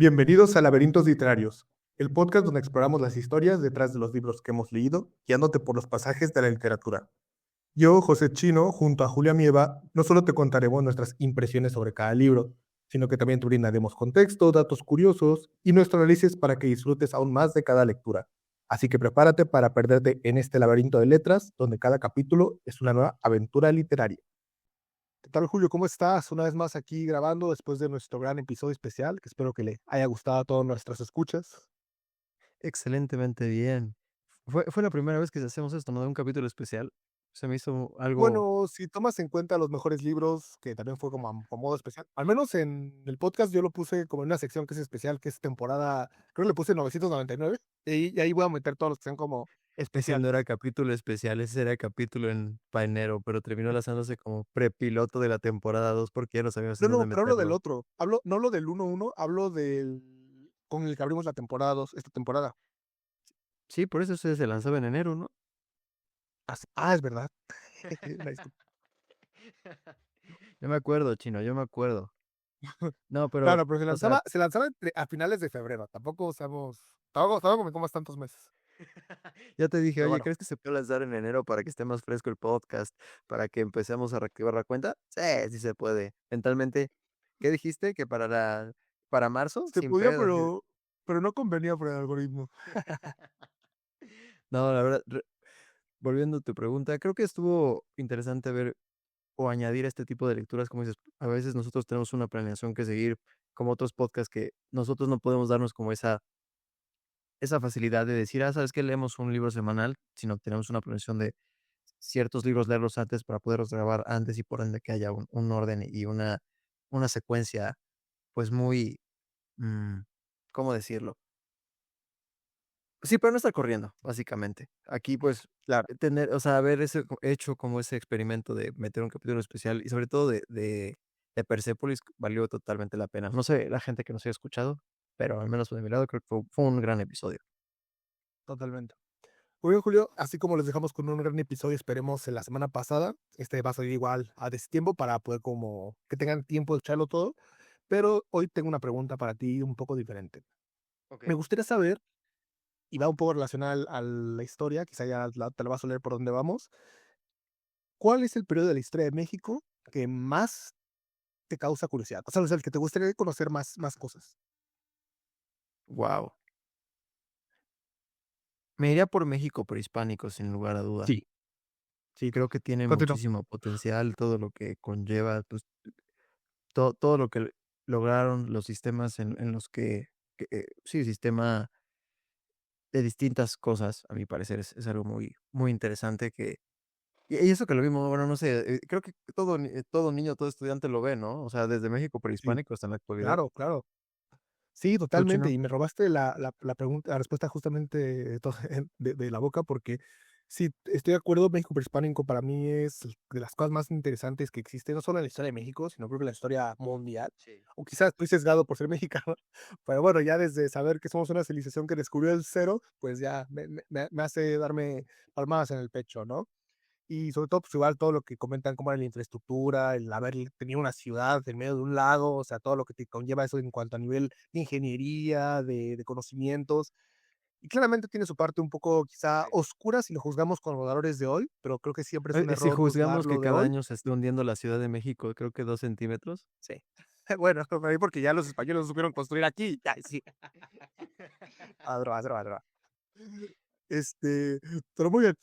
Bienvenidos a Laberintos Literarios, el podcast donde exploramos las historias detrás de los libros que hemos leído, guiándote por los pasajes de la literatura. Yo, José Chino, junto a Julia Mieva, no solo te contaremos nuestras impresiones sobre cada libro, sino que también te brindaremos contexto, datos curiosos y nuestro análisis para que disfrutes aún más de cada lectura. Así que prepárate para perderte en este laberinto de letras, donde cada capítulo es una nueva aventura literaria. ¿Qué tal, Julio? ¿Cómo estás? Una vez más aquí grabando después de nuestro gran episodio especial, que espero que le haya gustado a todos nuestras escuchas. Excelentemente bien. Fue la primera vez que hacemos esto, ¿no? De un capítulo especial. Se me hizo algo. Bueno, si tomas en cuenta los mejores libros, que también fue como a modo especial, al menos en el podcast yo lo puse como en una sección que es especial, que es temporada, creo que le puse 999, y ahí voy a meter todos los que sean como Ese especial. no era capítulo especial, ese era capítulo en pa' enero, pero terminó lanzándose como prepiloto de la temporada 2 porque ya no sabíamos No, en dónde no, pero hablo del meterlo. otro, no hablo del 1-1, hablo del con el que abrimos la temporada 2 esta temporada. Sí, por eso ese se lanzaba en enero, ¿no? Es verdad. Una disculpa. Yo me acuerdo, Chino, yo me acuerdo. No, pero, Claro, pero o sea, se lanzaba a finales de febrero, tampoco usamos, tampoco me comas tantos meses, ya te dije: pero "Oye, bueno. ¿crees que se puede lanzar en enero para que esté más fresco el podcast, para que empecemos a reactivar la cuenta?". Sí, sí se puede. Mentalmente, ¿qué dijiste? ¿Que para marzo? Se Sin podía, pedo. pero no convenía por el algoritmo. No, la verdad, volviendo a tu pregunta, creo que estuvo interesante ver o añadir este tipo de lecturas, como dices, a veces nosotros tenemos una planeación que seguir, como otros podcasts que nosotros no podemos darnos como esa facilidad de decir: "Ah, ¿sabes qué? Leemos un libro semanal", sino tenemos una planeación de ciertos libros leerlos antes para poderlos grabar antes y por ende que haya un orden y una secuencia, pues, muy, mm, ¿cómo decirlo? Sí, pero no estar corriendo, básicamente. Aquí, pues, Claro, tener, o sea, haber hecho como ese experimento de meter un capítulo especial y sobre todo de Persépolis valió totalmente la pena. No sé la gente que nos haya escuchado, pero al menos de mi lado creo que fue un gran episodio. totalmente. Muy bien, Julio, así como les dejamos con un gran episodio, esperemos en la semana pasada, este va a salir igual a destiempo para poder como que tengan tiempo de echarlo todo, pero hoy tengo una pregunta para ti un poco diferente. Me Okey. gustaría saber, y va un poco relacionada a la historia, quizá ya te la vas a leer por dónde vamos, ¿cuál es el periodo de la historia de México que más te causa curiosidad? O sea, el que te gustaría conocer más cosas. Guau. Me iría por México prehispánico, sin lugar a dudas. Sí, sí, Creo que tiene continúa. muchísimo potencial, todo lo que conlleva, pues, todo lo que lograron, los sistemas en los que sí, sistema de distintas cosas, a mi parecer, es algo muy muy interesante que y eso que lo vimos, bueno, no sé, creo que todo niño, todo estudiante lo ve, ¿no? O sea, desde México Sí, prehispánico hasta en la actualidad. claro, claro. Sí, ¿Tú, totalmente, Chino? y me robaste la pregunta la respuesta justamente de la boca, porque sí, estoy de acuerdo, México Prehispánico para mí es de las cosas más interesantes que existen, no solo en la historia de México, sino creo que en la historia mundial, Sí. o quizás estoy sesgado por ser mexicano, pero bueno, ya desde saber que somos una civilización que descubrió el cero, pues ya me hace darme palmadas en el pecho, ¿no? Y sobre todo, pues, igual todo lo que comentan, como era la infraestructura, el haber tenido una ciudad en medio de un lago, o sea, todo lo que te conlleva eso en cuanto a nivel de ingeniería, de conocimientos. Y claramente tiene su parte un poco, quizá, Sí. oscura si lo juzgamos con los valores de hoy, pero creo que siempre es un Si error juzgamos que juzgarlo de cada hoy. año se está hundiendo la Ciudad de México, creo que 2 centímetros. Sí. Bueno, por ahí porque ya los españoles lo supieron construir aquí. Ay, sí. Adro. Pero muy bien.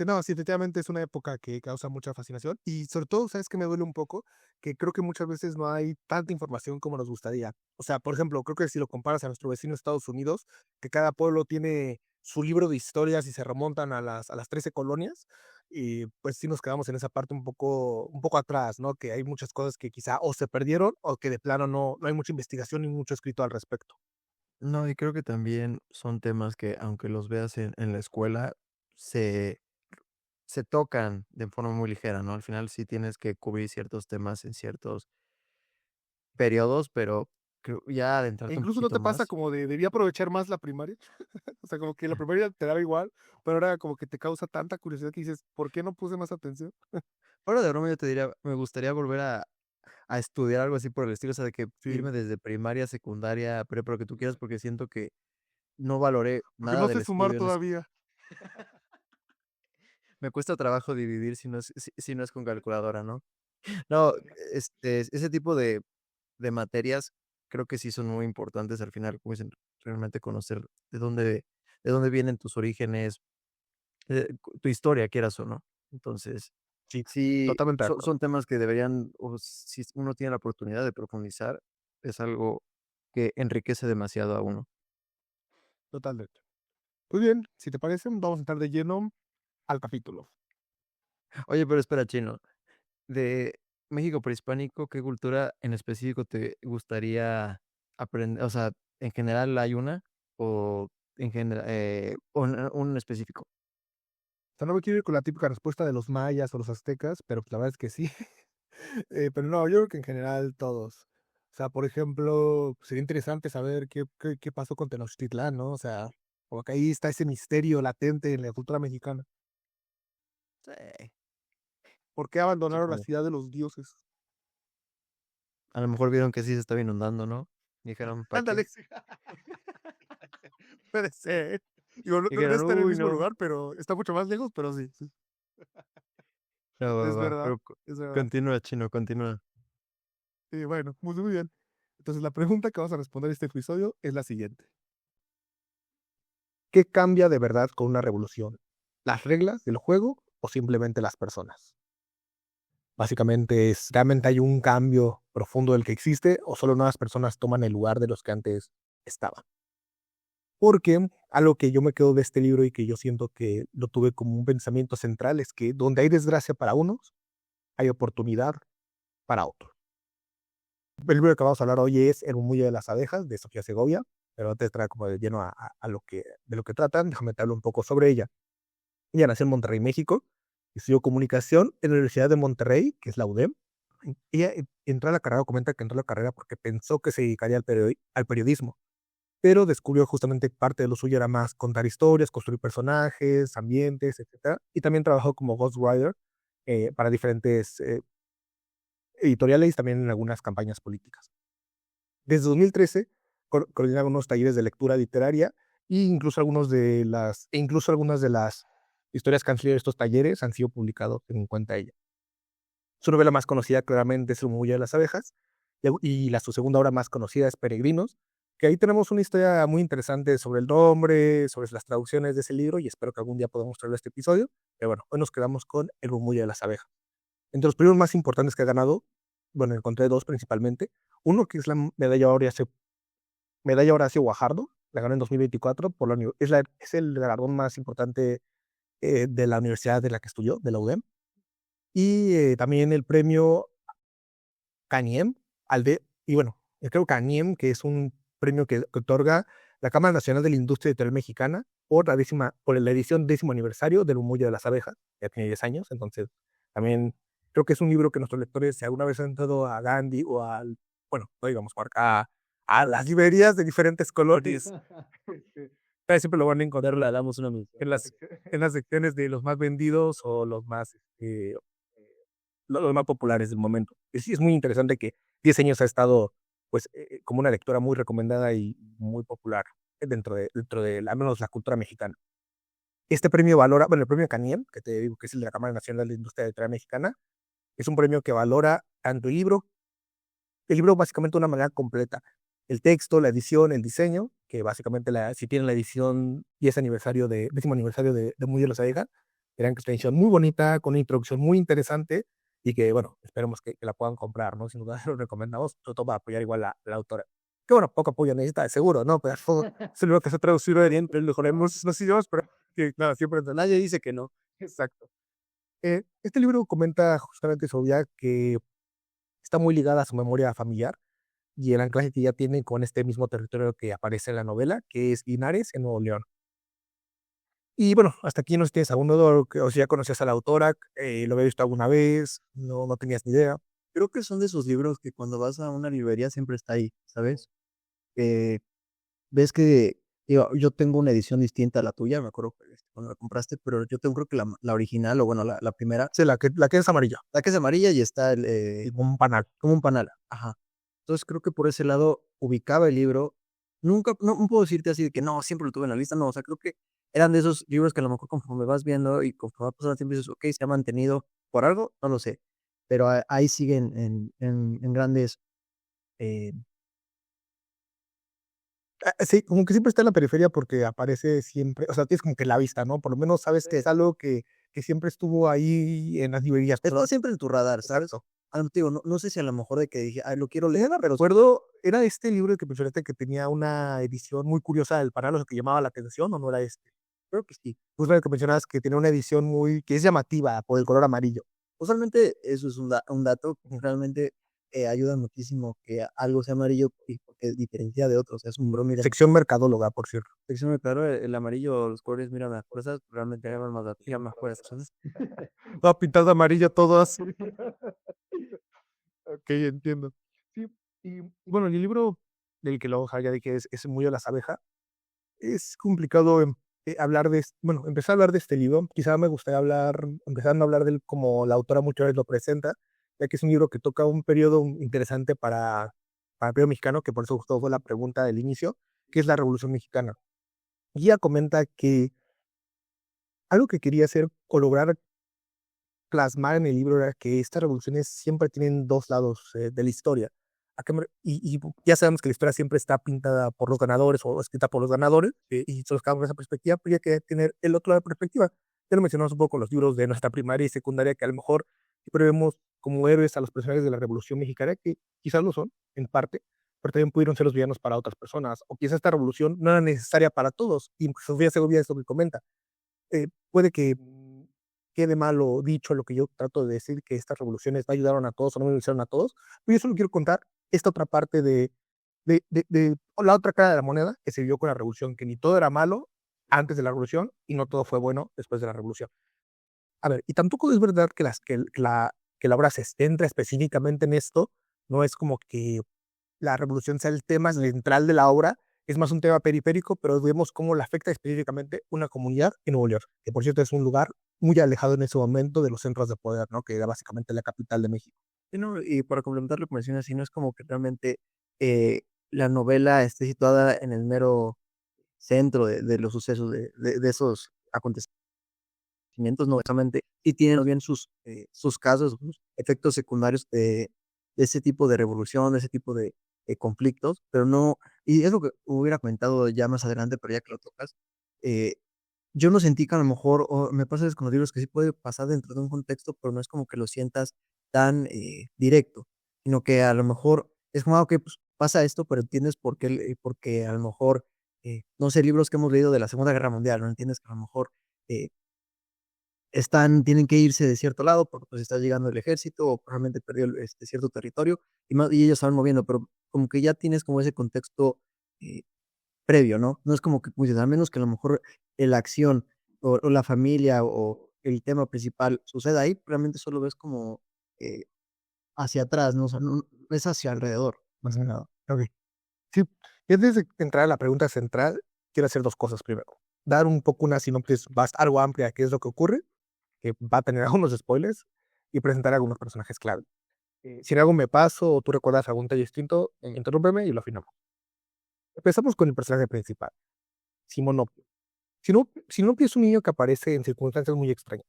No, sí, efectivamente es una época que causa mucha fascinación y sobre todo, ¿sabes qué me duele un poco? Que creo que muchas veces no hay tanta información como nos gustaría. O sea, por ejemplo, creo que si lo comparas a nuestro vecino Estados Unidos, que cada pueblo tiene su libro de historias y se remontan a las 13 colonias, y pues sí nos quedamos en esa parte un poco atrás, ¿no? Que hay muchas cosas que quizá o se perdieron o que de plano no hay mucha investigación ni mucho escrito al respecto. No, y creo que también son temas que, aunque los veas en la escuela, se se tocan de forma muy ligera, ¿no? Al final sí tienes que cubrir ciertos temas en ciertos periodos, pero creo ya E adentrarte un incluso, ¿no poquito te pasa más. como de debí aprovechar más la primaria? O sea, como que la primaria te daba igual, pero ahora como que te causa tanta curiosidad que dices: "¿Por qué no puse más atención?". Fuera de broma, yo te diría, me gustaría volver a estudiar algo así por el estilo, o sea, de que Sí, irme desde primaria, secundaria, prepa, lo que tú quieras, porque siento que no valoré porque nada no del sé sumar estudio en ese. todavía. Me cuesta trabajo dividir si no es con calculadora, ¿no? No, ese tipo de materias creo que sí son muy importantes al final, como dicen, realmente conocer de dónde vienen tus orígenes, tu historia, quieras o no. Entonces, Sí, sí, totalmente de acuerdo. son temas que deberían, o si uno tiene la oportunidad de profundizar, es algo que enriquece demasiado a uno. Totalmente. Pues bien, si te parece, vamos a entrar de lleno al capítulo. Oye, pero espera, Chino, de México prehispánico, ¿qué cultura en específico te gustaría aprender? O sea, ¿en general hay una o en general, un específico? O sea, no me quiero ir con la típica respuesta de los mayas o los aztecas, pero pues, la verdad es que sí. Pero no, yo creo que en general todos. O sea, por ejemplo, sería interesante saber qué pasó con Tenochtitlán, ¿no? O sea, como que ahí está ese misterio latente en la cultura mexicana. Sí, ¿Por qué abandonaron la supongo. ciudad de los dioses? A lo mejor vieron que sí se estaba inundando, ¿no? Dijeron, ¿para qué? Ándale, sí. Puede ser. Digo, no Dijeron, está en el uy, mismo no. lugar, pero está mucho más lejos, pero sí, sí. No, va, Es va, verdad, pero es verdad. continúa, Chino, continúa. Bueno, muy bien. Entonces, la pregunta que vamos a responder en este episodio es la siguiente. ¿Qué cambia de verdad con una revolución? ¿Las reglas del juego o simplemente las personas? Básicamente es, ¿realmente hay un cambio profundo del que existe o solo nuevas personas toman el lugar de los que antes estaban? Porque algo que yo me quedo de este libro y que yo siento que lo tuve como un pensamiento central es que donde hay desgracia para unos, hay oportunidad para otros. El libro que vamos a hablar hoy es El murmullo de las abejas, de Sofía Segovia, pero antes de entrar como de lleno a de lo que tratan, déjame te hablo un poco sobre ella. Ella nació en Monterrey, México, estudió comunicación en la Universidad de Monterrey, que es la UDEM. Ella entró a la carrera, comenta que entró a la carrera porque pensó que se dedicaría al periodismo, pero descubrió justamente que parte de lo suyo era más contar historias, construir personajes, ambientes, etcétera. Y también trabajó como ghostwriter para diferentes editoriales y también en algunas campañas políticas. Desde 2013 coordinaba unos talleres de lectura literaria e incluso algunas de las historias que han salido de estos talleres han sido publicados en cuenta ella. Su novela más conocida claramente es El murmullo de las abejas su segunda obra más conocida es Peregrinos, que ahí tenemos una historia muy interesante sobre el nombre, sobre las traducciones de ese libro y espero que algún día podamos traer este episodio. Pero bueno, hoy nos quedamos con El murmullo de las abejas. Entre los premios más importantes que ha ganado, bueno, encontré dos principalmente. Uno que es la medalla Horacio Guajardo, la ganó en 2024 por es el galardón más importante de la universidad de la que estudió, de la UDEM. Y también el premio Caniem, y bueno, creo Caniem, que es un premio que otorga la Cámara Nacional de la Industria Editorial Mexicana por la edición 10º aniversario del Murmullo de las Abejas, ya tiene 10 años, entonces también creo que es un libro que nuestros lectores, si alguna vez han entrado a Gandhi o bueno, no digamos a las librerías de diferentes colores, casi siempre lo van a encontrar Le damos una en mención. las secciones de los más vendidos o los más populares del momento. Y sí, es muy interesante que 10 años ha estado pues como una lectura muy recomendada y muy popular dentro de al menos la cultura mexicana. Este premio valora, bueno, el premio Caniem, que te digo que es el de la Cámara Nacional de Industria Literaria Mexicana, es un premio que valora tanto el libro básicamente de una manera completa. El texto, la edición, el diseño, que básicamente si tienen la edición 10º aniversario de Muy de los Abejas, verán que es una edición muy bonita, con una introducción muy interesante y que, bueno, esperemos que la puedan comprar, ¿no? Sin duda lo recomendamos, sobre todo para apoyar igual la autora. Que bueno, poco apoyo necesita, de seguro, ¿no? Pero es un libro que se ha traducido bien, pero mejoremos los idiomas, pero que nada, siempre Nadie dice que no. exacto. Este libro comenta justamente sobre ya que está muy ligada a su memoria familiar y el anclaje que ya tiene con este mismo territorio que aparece en la novela, que es Linares, en Nuevo León. Y bueno, hasta aquí no sé si tienes algún duda o si ya conocías a la autora, lo había visto alguna vez, no tenías ni idea. Creo que son de esos libros que cuando vas a una librería siempre está ahí, ¿sabes? Eh, ves que Digo, yo tengo una edición distinta a la tuya, me acuerdo que cuando la compraste, pero yo tengo creo que la original, o bueno, la primera, Sí, la que es amarilla. la que es amarilla y está Y como un panal. como un panal. Ajá. Entonces creo que por ese lado ubicaba el libro. Nunca, no puedo decirte así de que no, siempre lo tuve en la lista, no, o sea, creo que eran de esos libros que a lo mejor conforme vas viendo y conforme va pasando el tiempo dices, ok, se ha mantenido por algo, no lo sé, pero ahí siguen en grandes, eh, Sí, como que siempre está en la periferia porque aparece siempre, o sea, tienes como que la vista, ¿no? Por lo menos sabes que es algo que siempre estuvo ahí en las librerías. está siempre en tu radar, ¿sabes? Exacto. Te digo, no sé si a lo mejor de que dije, ay, lo quiero leer, pero Recuerdo, era este libro que mencionaste que tenía una edición muy curiosa del panal, o sea, que llamaba la atención, ¿o no era este? creo que sí. Justo el que mencionabas que tiene una edición muy, que es llamativa por el color amarillo. Usualmente eso es un dato, Ujú. realmente, ayuda muchísimo que algo sea amarillo y porque diferencia de otros, es un bro, mira, Sección mercadóloga, por cierto. sección claro, el amarillo, los colores miran las fuerzas, realmente llaman más fuerzas, ¿sabes? Todo pintado de amarillo, todo así. Ok, entiendo. Sí, y bueno, el libro del que lo ya dije es muy a las abejas. Es complicado hablar bueno, empezar a hablar de este libro. Quizá me gustaría empezando a hablar de él como la autora muchas veces lo presenta, ya que es un libro que toca un periodo interesante para el periodo mexicano, que por eso justo fue la pregunta del inicio, que es la Revolución Mexicana. Y ella comenta que algo que quería hacer o lograr plasmar en el libro era que estas revoluciones siempre tienen dos lados de la historia. Y ya sabemos que la historia siempre está pintada por los ganadores o escrita por los ganadores, y se los quedamos esa perspectiva, pero ya que tener el otro lado de perspectiva. Ya lo mencionamos un poco con los libros de nuestra primaria y secundaria, que a lo mejor siempre vemos como héroes a los personajes de la Revolución Mexicana, que quizás lo son, en parte, pero también pudieron ser los villanos para otras personas, o quizás esta revolución no era necesaria para todos, y Sofía Segovia es lo que comenta. Puede que quede mal o dicho lo que yo trato de decir, que estas revoluciones no ayudaron a todos o no beneficiaron a todos, pero yo solo quiero contar esta otra parte o la otra cara de la moneda que se vio con la revolución, que ni todo era malo antes de la revolución y no todo fue bueno después de la revolución. A ver, y tampoco es verdad que la obra se centra específicamente en esto, no es como que la revolución sea el tema central de la obra, es más un tema periférico, pero vemos cómo le afecta específicamente una comunidad en Nuevo York, que por cierto es un lugar muy alejado en ese momento de los centros de poder, ¿no? Que era básicamente la capital de México. Sí, no, y para complementar lo que mencionas, sí, no es como que realmente, eh, la novela esté situada en el mero centro de los sucesos de esos acontecimientos, no, solamente sí tienen más bien sus casos, sus efectos secundarios de ese tipo de revolución, de ese tipo de conflictos, pero no y es lo que hubiera comentado ya más adelante, pero ya que lo tocas, eh, yo no sentí que a lo mejor, o me pasa a veces con los libros que sí puede pasar dentro de un contexto, pero no es como que lo sientas tan, directo, sino que a lo mejor es como, okey, pues pasa esto, pero entiendes por qué porque a lo mejor, no sé, libros que hemos leído de la Segunda Guerra Mundial, ¿no? Entiendes que a lo mejor, eh, tienen que irse de cierto lado porque, pues, está llegando el ejército o probablemente perdió cierto territorio y ellos se van moviendo, pero como que ya tienes como ese contexto, eh previo, ¿no? No es como que, pues, a menos que a lo mejor, la acción o la familia o el tema principal suceda ahí, realmente solo ves como, eh, hacia atrás, ¿no? O sea, no es hacia alrededor, más que nada. Ok. Sí, y antes de entrar a la pregunta central, quiero hacer dos cosas primero. Dar un poco una sinopsis algo amplia de qué es lo que ocurre, que va a tener algunos spoilers, y presentar algunos personajes clave. Si en algo me paso o tú recuerdas algún detalle distinto, interrúmpeme y lo afinamos. Empezamos con el personaje principal, Simonopio. Sinopio es un niño que aparece en circunstancias muy extrañas.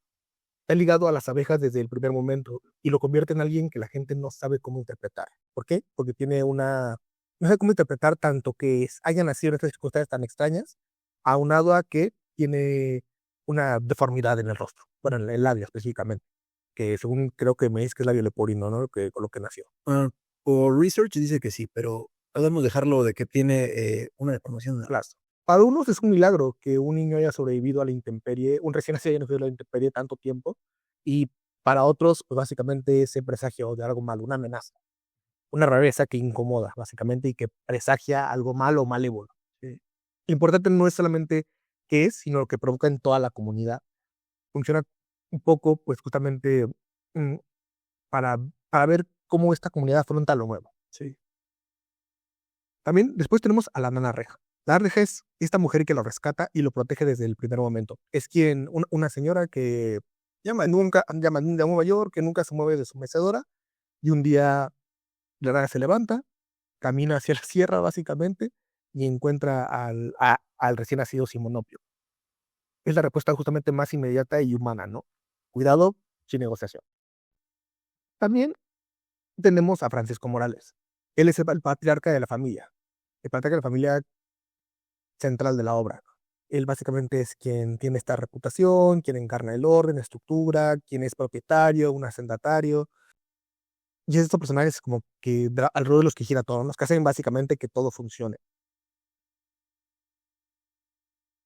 Está ligado a las abejas desde el primer momento y lo convierte en alguien que la gente no sabe cómo interpretar. ¿Por qué? Porque no sabe cómo interpretar tanto que haya nacido en estas circunstancias tan extrañas, aunado a que tiene una deformidad en el rostro, bueno, en el labio específicamente, que según creo que me dice que es labio leporino, ¿no? Que, con lo que nació. Ah, por research dice que sí, pero podemos dejarlo de que tiene, una deformación. Claro. Para unos es un milagro que un niño haya sobrevivido a la intemperie, un recién nacido haya sobrevivido a la intemperie tanto tiempo, y para otros, pues básicamente es el presagio de algo malo, una amenaza, una rareza que incomoda, básicamente, y que presagia algo malo o malévolo. Lo importante no es solamente qué es, sino lo que provoca en toda la comunidad. Funciona un poco, pues justamente, mm, para, para ver cómo esta comunidad afronta lo nuevo. Sí. También después tenemos a la nana reja. Large es esta mujer que lo rescata y lo protege desde el primer momento. Es quien, una señora que llama de Nueva York, que nunca se mueve de su mecedora, y un día la nada se levanta, camina hacia la sierra básicamente, y encuentra al recién nacido Simonopio. Es la respuesta justamente más inmediata y humana, ¿no? Cuidado, sin negociación. También tenemos a Francisco Morales. Él es el patriarca de la familia. El patriarca de la familia central de la obra. Él básicamente es quien tiene esta reputación, quien encarna el orden, la estructura, quien es propietario, un hacendatario. Y estos personajes como que alrededor de los que gira todo, ¿no? Los que hacen básicamente que todo funcione.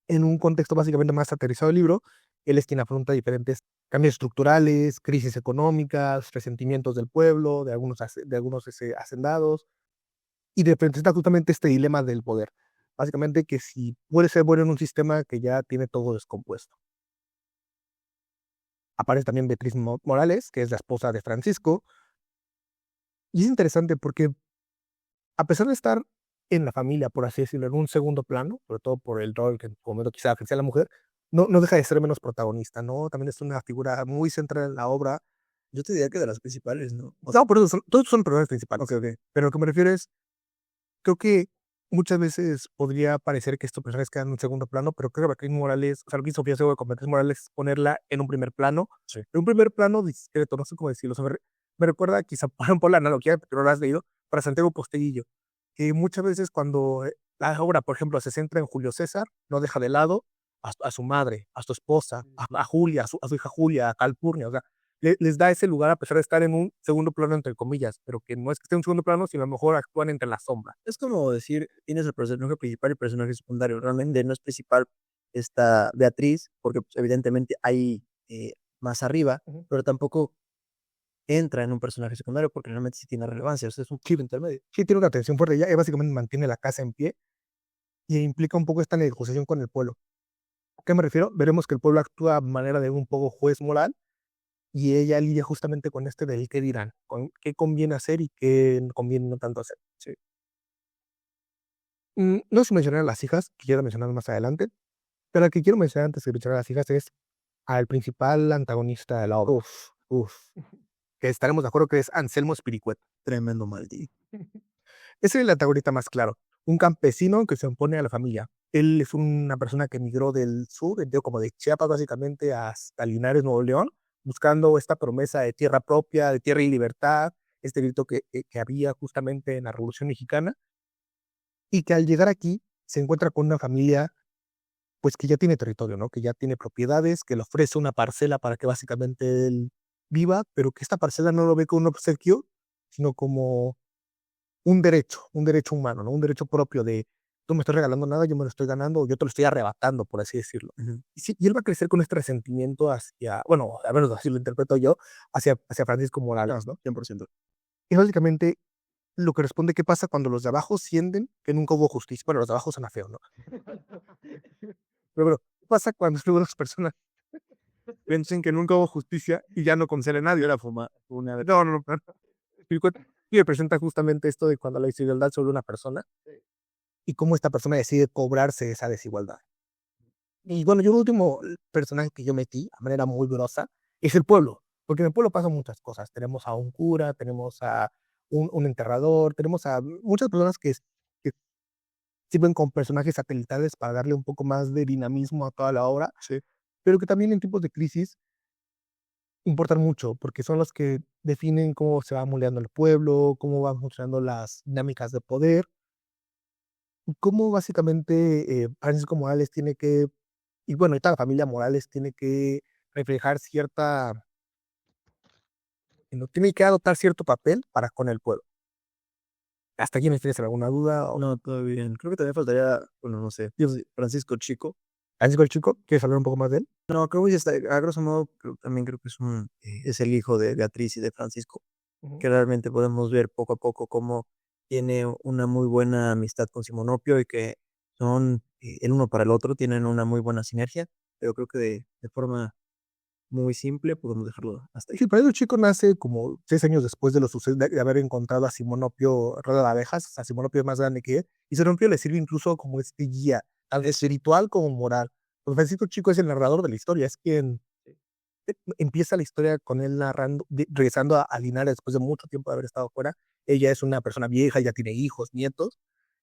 En un contexto básicamente más aterrizado del libro, él es quien afronta diferentes cambios estructurales, crisis económicas, resentimientos del pueblo, de algunos hacendados, y representa justamente este dilema del poder. Básicamente que si puede ser bueno en un sistema que ya tiene todo descompuesto. Aparece también Beatriz Morales, que es la esposa de Francisco, y es interesante porque a pesar de estar en la familia, por así decirlo, en un segundo plano, sobre todo por el rol que en su momento quizá ejercía la mujer, no deja de ser menos protagonista, ¿no? También es una figura muy central en la obra. Yo te diría que de las principales, ¿no? No, pero todos son personajes principales. Ok, ok. Pero lo que me refiero es, creo que muchas veces podría parecer que estos personajes quedan en un segundo plano, pero creo que Beatriz Morales, o sea, lo que hizo Sofía Segura con Beatriz Morales es ponerla en un primer plano, Sí. en un primer plano discreto, no sé cómo decirlo. O sea, me recuerda quizá por la analogía, que no la has leído, para Santiago Posteguillo, que muchas veces cuando la obra, por ejemplo, se centra en Julio César, no deja de lado a su madre, a su esposa, a Julia, a su hija Julia, a Calpurnia, o sea, les da ese lugar a pesar de estar en un segundo plano, entre comillas, pero que no es que esté en un segundo plano, sino a lo mejor actúan entre las sombras. Es como decir, tienes el personaje principal y el personaje secundario. Realmente no es principal esta Beatriz, porque pues, evidentemente hay más arriba, Ujú. pero tampoco entra en un personaje secundario porque realmente sí tiene relevancia. O sea, es un Sí, punto intermedio. sí tiene una tensión fuerte. Ella básicamente mantiene la casa en pie y implica un poco esta negociación con el pueblo. ¿A qué me refiero? Veremos que el pueblo actúa a manera de un poco juez moral y ella lidia justamente con este del qué dirán, con qué conviene hacer y qué conviene no tanto hacer. Sí. No sé mencionar a las hijas, que quiero mencionar más adelante, pero la que quiero mencionar antes de mencionar a las hijas es al principal antagonista de la obra. Uf, que estaremos de acuerdo que es Anselmo Spiricueta. Tremendo maldito. Ese es el antagonista más claro. Un campesino que se opone a la familia. Él es una persona que emigró del sur, como de Chiapas básicamente, hasta Linares, Nuevo León, buscando esta promesa de tierra propia, de tierra y libertad, este grito que había justamente en la Revolución Mexicana, y que al llegar aquí se encuentra con una familia pues que ya tiene territorio, ¿no? Que ya tiene propiedades, que le ofrece una parcela para que básicamente él viva, pero que esta parcela no lo ve como un obsequio, sino como un derecho humano, ¿no? Un derecho propio de, tú me estás regalando nada, yo me lo estoy ganando, o yo te lo estoy arrebatando, por así decirlo. Ujú. Y, sí, y él va a crecer con este resentimiento hacia, bueno, a menos así lo interpreto yo, hacia Francisco Morales, ¿no? 100%. Y básicamente lo que responde, ¿qué pasa cuando los de abajo sienten que nunca hubo justicia? Bueno, los de abajo suena feo, ¿no? Pero, ¿qué pasa cuando luego las personas piensen que nunca hubo justicia y ya no concede a nadie? Era una vez. No, no, no. Y representa justamente esto de cuando la desigualdad sobre una persona y cómo esta persona decide cobrarse esa desigualdad. Y bueno, yo el último personaje que yo metí, a manera muy grosa, es el pueblo, porque en el pueblo pasan muchas cosas. Tenemos a un cura, tenemos a un enterrador, tenemos a muchas personas que sirven como personajes satelitales para darle un poco más de dinamismo a toda la obra, Sí. pero que también en tiempos de crisis importan mucho, porque son los que definen cómo se va moldeando el pueblo, cómo van funcionando las dinámicas de poder, y cómo básicamente Francisco Morales tiene que, y bueno, y toda la familia Morales tiene que reflejar cierta, no, tiene que adoptar cierto papel para con el pueblo. ¿Hasta aquí me tienes alguna duda? No, todo bien. Creo que también faltaría, bueno, no sé, yo sé, Francisco Chico. Francisco el Chico, ¿quieres hablar un poco más de él? No, creo que ya está, a grosso modo, también creo que es el hijo de Beatriz y de Francisco, Ujú. que realmente podemos ver poco a poco cómo tiene una muy buena amistad con Simonopio y que son el uno para el otro, tienen una muy buena sinergia, pero creo que de forma muy simple, podemos dejarlo hasta ahí. Sí, pero el chico nace como 6 años después de los sucesos de haber encontrado a Simonopio Rueda de Abejas, o sea, Simonopio es más grande que él, y Simonopio le sirve incluso como este guía, tanto espiritual como moral. Pues Francisco Chico es el narrador de la historia, es quien empieza la historia con él narrando, regresando a Linares después de mucho tiempo de haber estado fuera. Ella es una persona vieja, ya tiene hijos, nietos,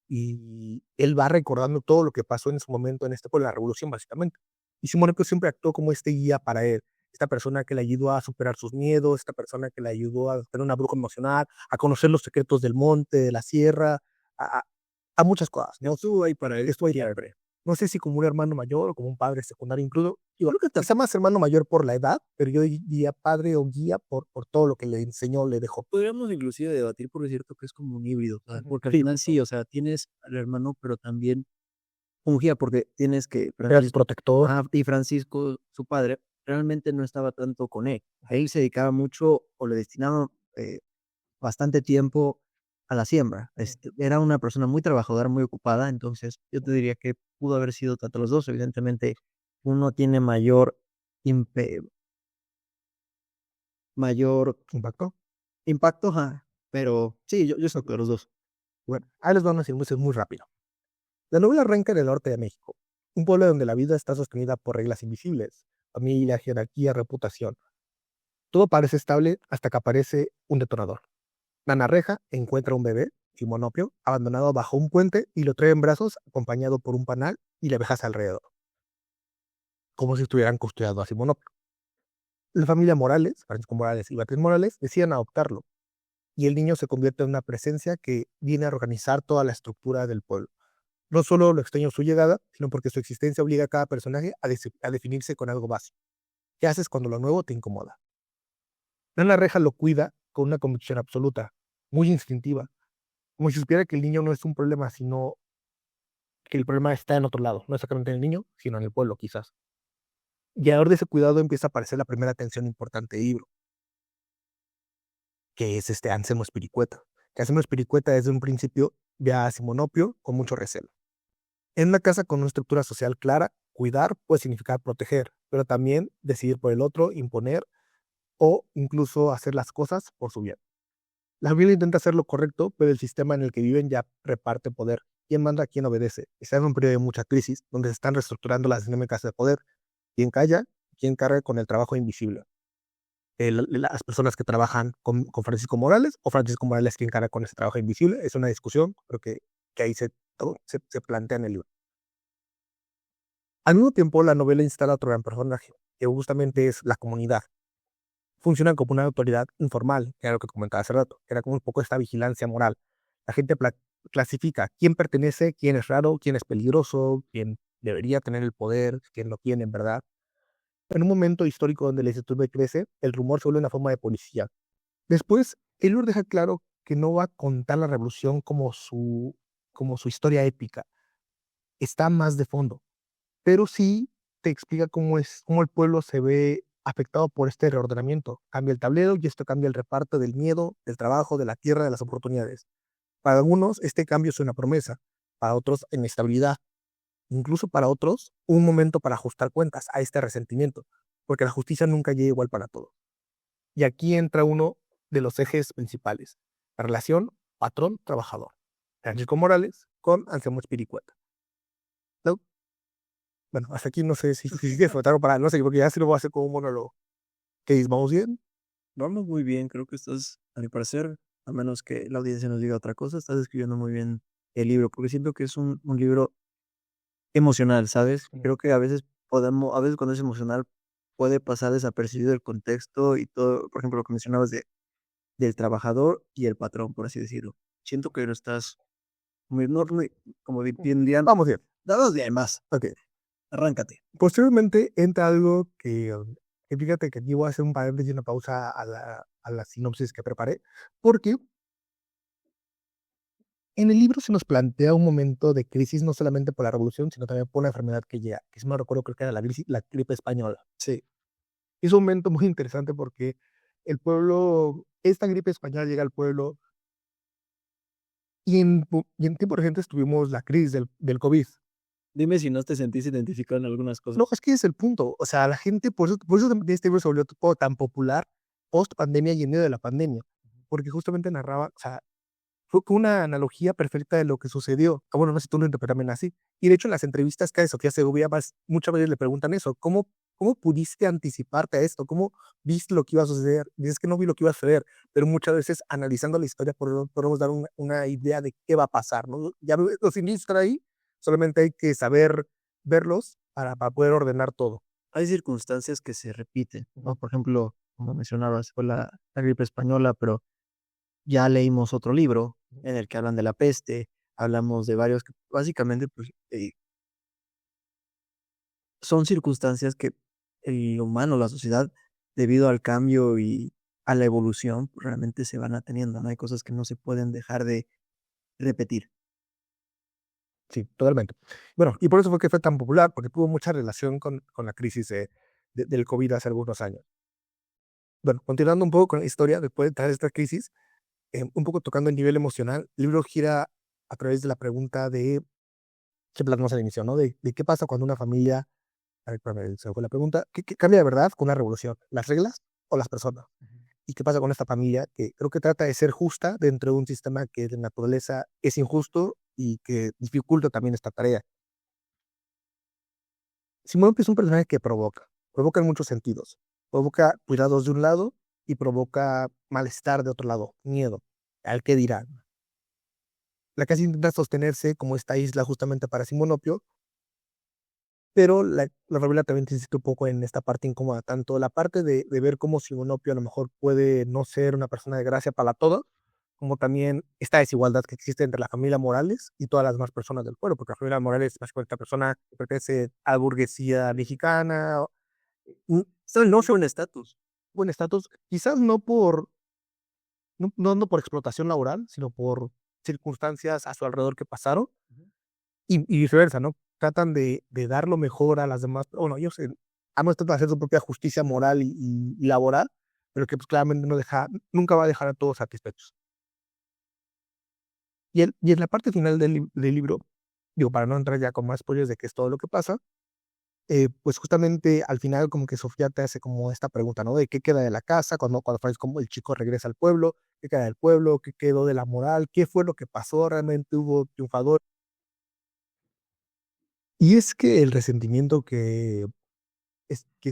y él va recordando todo lo que pasó en su momento en este, por la revolución, básicamente. Y Simonopio siempre actuó como este guía para él, esta persona que le ayudó a superar sus miedos, esta persona que le ayudó a tener una bruja emocional, a conocer los secretos del monte, de la sierra, a, a- a muchas cosas, ¿no? Estuvo ahí para él Estuvo ahí para él. siempre. No sé si como un hermano mayor o como un padre secundario, incluso, digo, creo que quizá más hermano mayor por la edad, pero yo diría padre o guía por todo lo que le enseñó, le dejó. Podríamos inclusive debatir, porque es cierto que es como un híbrido, ¿sabes? Ujú. Porque al Sí, final justo. sí, o sea, tienes al hermano, pero también un guía, porque tienes que Era su protector. y Francisco, su padre, realmente no estaba tanto con él. Él se dedicaba mucho o le destinaba, bastante tiempo a la siembra. Era una persona muy trabajadora, muy ocupada, entonces yo te diría que pudo haber sido tanto los 2. Evidentemente, uno tiene impe mayor Impactó. impacto, ajá, pero sí, yo creo que los 2. Bueno, ahí les van unas sinopsis muy rápido. La novela arranca en el norte de México, un pueblo donde la vida está sostenida por reglas invisibles, familia, jerarquía, reputación. Todo parece estable hasta que aparece un detonador. Nana Reja encuentra un bebé, Simonopio, abandonado bajo un puente y lo trae en brazos acompañado por un panal y le abejas alrededor, como si estuvieran custodiando a Simonopio. La familia Morales, Francisco Morales y Beatriz Morales, deciden adoptarlo y el niño se convierte en una presencia que viene a organizar toda la estructura del pueblo. No solo lo extraño su llegada, sino porque su existencia obliga a cada personaje a definirse con algo básico. ¿Qué haces cuando lo nuevo te incomoda? Nana Reja lo cuida con una convicción absoluta, muy instintiva, como si supiera que el niño no es un problema, sino que el problema está en otro lado, no exactamente en el niño, sino en el pueblo quizás. Y ahora de ese cuidado empieza a aparecer la primera tensión importante del libro, que es este Anselmo Espiricueta. Que Anselmo Espiricueta desde un principio ve a Simonopio con mucho recelo. En una casa con una estructura social clara, cuidar puede significar proteger, pero también decidir por el otro, imponer o incluso hacer las cosas por su bien. La familia intenta hacer lo correcto, pero el sistema en el que viven ya reparte poder. ¿Quién manda, quién obedece? Está en un periodo de mucha crisis, donde se están reestructurando las dinámicas de poder. ¿Quién calla? ¿Quién carga con el trabajo invisible? Las personas que trabajan con Francisco Morales o Francisco Morales quien carga con ese trabajo invisible. Es una discusión, creo que ahí se plantea en el libro. Al mismo tiempo, la novela instala otro gran personaje, que justamente es la comunidad. Funcionan como una autoridad informal, que era lo que comentaba hace rato, que era como un poco esta vigilancia moral. La gente clasifica quién pertenece, quién es raro, quién es peligroso, quién debería tener el poder, quién lo tiene en verdad. En un momento histórico donde la incertidumbre crece, el rumor se vuelve una forma de policía. Después, Taylor deja claro que no va a contar la revolución como su historia épica. Está más de fondo, pero sí te explica cómo el pueblo se ve afectado por este reordenamiento. Cambia el tablero y esto cambia el reparto del miedo, del trabajo, de la tierra, de las oportunidades. Para algunos, este cambio es una promesa, para otros, inestabilidad, incluso para otros, un momento para ajustar cuentas a este resentimiento, porque la justicia nunca llega igual para todos. Y aquí entra uno de los ejes principales, la relación patrón-trabajador. Francisco Morales con Anselmo Espiricueta. ¿No? Bueno, hasta aquí no sé si quieres faltar para, no sé, porque ya se lo voy a hacer como un monólogo. ¿Qué dices? ¿Vamos bien? Vamos muy bien, creo que estás, a mi parecer, a menos que la audiencia nos diga otra cosa, estás describiendo muy bien el libro, porque siento que es un libro emocional, ¿sabes? Mm. Creo que a veces cuando es emocional puede pasar desapercibido el contexto y todo, por ejemplo, lo que mencionabas del trabajador y el patrón, por así decirlo. Siento que lo estás muy, no, como dirían, Vamos bien. dados de más, Ok. arráncate. Posteriormente entra algo que fíjate que aquí voy a hacer un paréntesis y una pausa a la sinopsis que preparé, porque en el libro se nos plantea un momento de crisis no solamente por la revolución, sino también por una enfermedad que llega, que si me recuerdo creo que era la gripe española. Sí, Es un momento muy interesante porque el pueblo, esta gripe española llega al pueblo y en tiempo reciente tuvimos la crisis del COVID. Dime si no te sentís identificado en algunas cosas. No, es que es el punto. O sea, la gente, por eso también este libro se volvió tan popular post pandemia y en medio de la pandemia, porque justamente narraba, o sea, fue una analogía perfecta de lo que sucedió. Ah, bueno, no sé si tú lo interpretas también así. Y de hecho, en las entrevistas que hace Sofía Segovia, muchas veces le preguntan eso, ¿cómo pudiste anticiparte a esto? ¿Cómo viste lo que iba a suceder? Dices que no vi lo que iba a suceder, pero muchas veces analizando la historia podemos dar una idea de qué va a pasar, ¿no? Ya los indicios están ahí, solamente hay que saber verlos para poder ordenar todo. Hay circunstancias que se repiten, ¿no? Por ejemplo, como mencionabas, fue la gripe española, pero ya leímos otro libro en el que hablan de la peste, hablamos de varios que básicamente, pues, son circunstancias que el humano, la sociedad, debido al cambio y a la evolución, pues, realmente se van ateniendo, ¿no? Hay cosas que no se pueden dejar de repetir. Sí, totalmente. Bueno, y por eso fue que fue tan popular, porque tuvo mucha relación con la crisis del COVID hace algunos años. Bueno, continuando un poco con la historia, después de toda esta crisis, un poco tocando el nivel emocional, el libro gira a través de la pregunta de que plasmamos al inicio, ¿no? De qué pasa cuando una familia, a ver, espérame, se me fue la pregunta, ¿qué cambia de verdad con una revolución? ¿Las reglas o las personas? ¿Y qué pasa con esta familia que creo que trata de ser justa dentro de un sistema que de naturaleza es injusto y que dificulta también esta tarea? Simón es un personaje que provoca en muchos sentidos. Provoca cuidados de un lado y provoca malestar de otro lado, miedo, al qué dirán. La casa intenta sostenerse como esta isla justamente para Simonopio, pero la novela también te insiste un poco en esta parte incómoda, tanto la parte de ver cómo Simonopio a lo mejor puede no ser una persona de gracia para todos, como también esta desigualdad que existe entre la familia Morales y todas las demás personas del pueblo, porque la familia Morales es básicamente esta persona que pertenece a la burguesía mexicana, No no fue un estatus. buen estatus, quizás no por explotación laboral, sino por circunstancias a su alrededor que pasaron, y viceversa, ¿no? Tratan de dar lo mejor a las demás, bueno, ellos ambos tratan de hacer su propia justicia moral y laboral, pero que pues claramente nunca va a dejar a todos satisfechos. Y en la parte final del libro, digo, para no entrar ya con más spoilers de qué es todo lo que pasa, pues justamente al final como que Sofía te hace como esta pregunta, ¿no? De qué queda de la casa cuando Francis, como el chico regresa al pueblo, qué queda del pueblo, qué quedó de la moral, qué fue lo que pasó, realmente hubo triunfador. Y es que el resentimiento que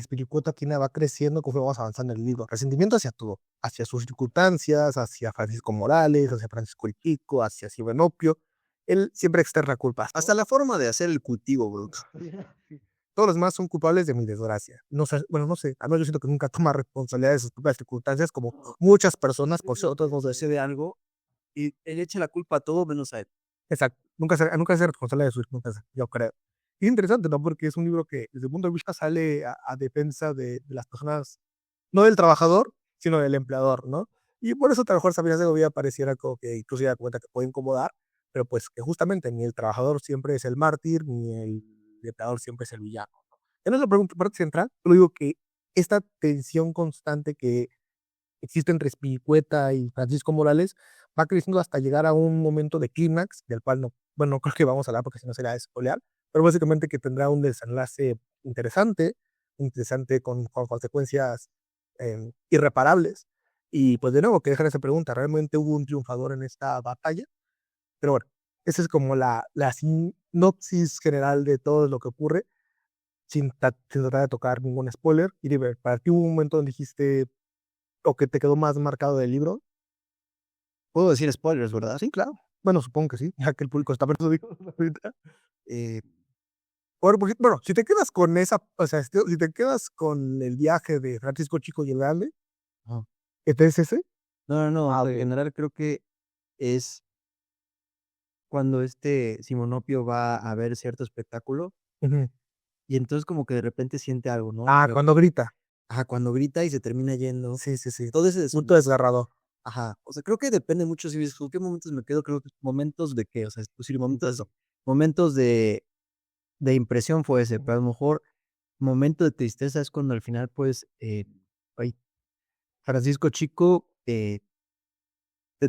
Spiricueta tiene va creciendo conforme vamos avanzando en el libro. Resentimiento hacia todo, hacia sus circunstancias, hacia Francisco Morales, hacia Francisco el Chico, hacia Sibenopio. Él siempre externa culpas. Hasta la forma de hacer el cultivo, bro. Todos los demás son culpables de mi desgracia. No sé, bueno, no sé, a mí yo siento que nunca toma responsabilidad de sus propias circunstancias, como muchas personas, por si otros nos Sé de algo y él echa la culpa a todo menos a él. exacto, nunca se es responsable de sus circunstancias, yo creo. Y es interesante, ¿no? Porque es un libro que desde el punto de vista sale a defensa de las personas, no del trabajador, sino del empleador, ¿no? Y por eso a lo mejor Sabina Segovia pareciera como que incluso ya da cuenta que puede incomodar, pero pues que justamente ni el trabajador siempre es el mártir, ni el empleador siempre es el villano. En esa parte central, yo digo que esta tensión constante que existe entre Spilicueta y Francisco Morales va creciendo hasta llegar a un momento de clímax, del cual no, bueno, no creo que vamos a hablar porque si no sería spoilear, pero básicamente que tendrá un desenlace interesante con consecuencias irreparables. Y pues de nuevo, que dejar esa pregunta, ¿realmente hubo un triunfador en esta batalla? Pero bueno, esa es como la sinopsis general de todo lo que ocurre, sin tratar de tocar ningún spoiler. Y dime, ¿para ti hubo un momento donde dijiste, o que te quedó más marcado del libro? Puedo decir spoilers, ¿verdad? Sí, claro. Bueno, supongo que sí, ya que el público está perdido ahorita. Bueno, si te quedas con esa, o sea, si te quedas con el viaje de Francisco Chico y el Grande, Ajá. ¿este es ese? No, en Okey. general creo que es cuando este Simonopio va a ver cierto espectáculo Ujú. y entonces como que de repente siente algo, ¿no? Pero Cuando grita. ajá, cuando grita y se termina yendo, Sí, sí, sí. todo ese Punto desenlace. desgarrador. Ajá, o sea, creo que depende mucho si ves, ¿con qué momentos me quedo? Creo que momentos de qué, o sea, es posible momentos de impresión fue ese, pero a lo mejor momento de tristeza es cuando al final, pues, ay, Francisco Chico, te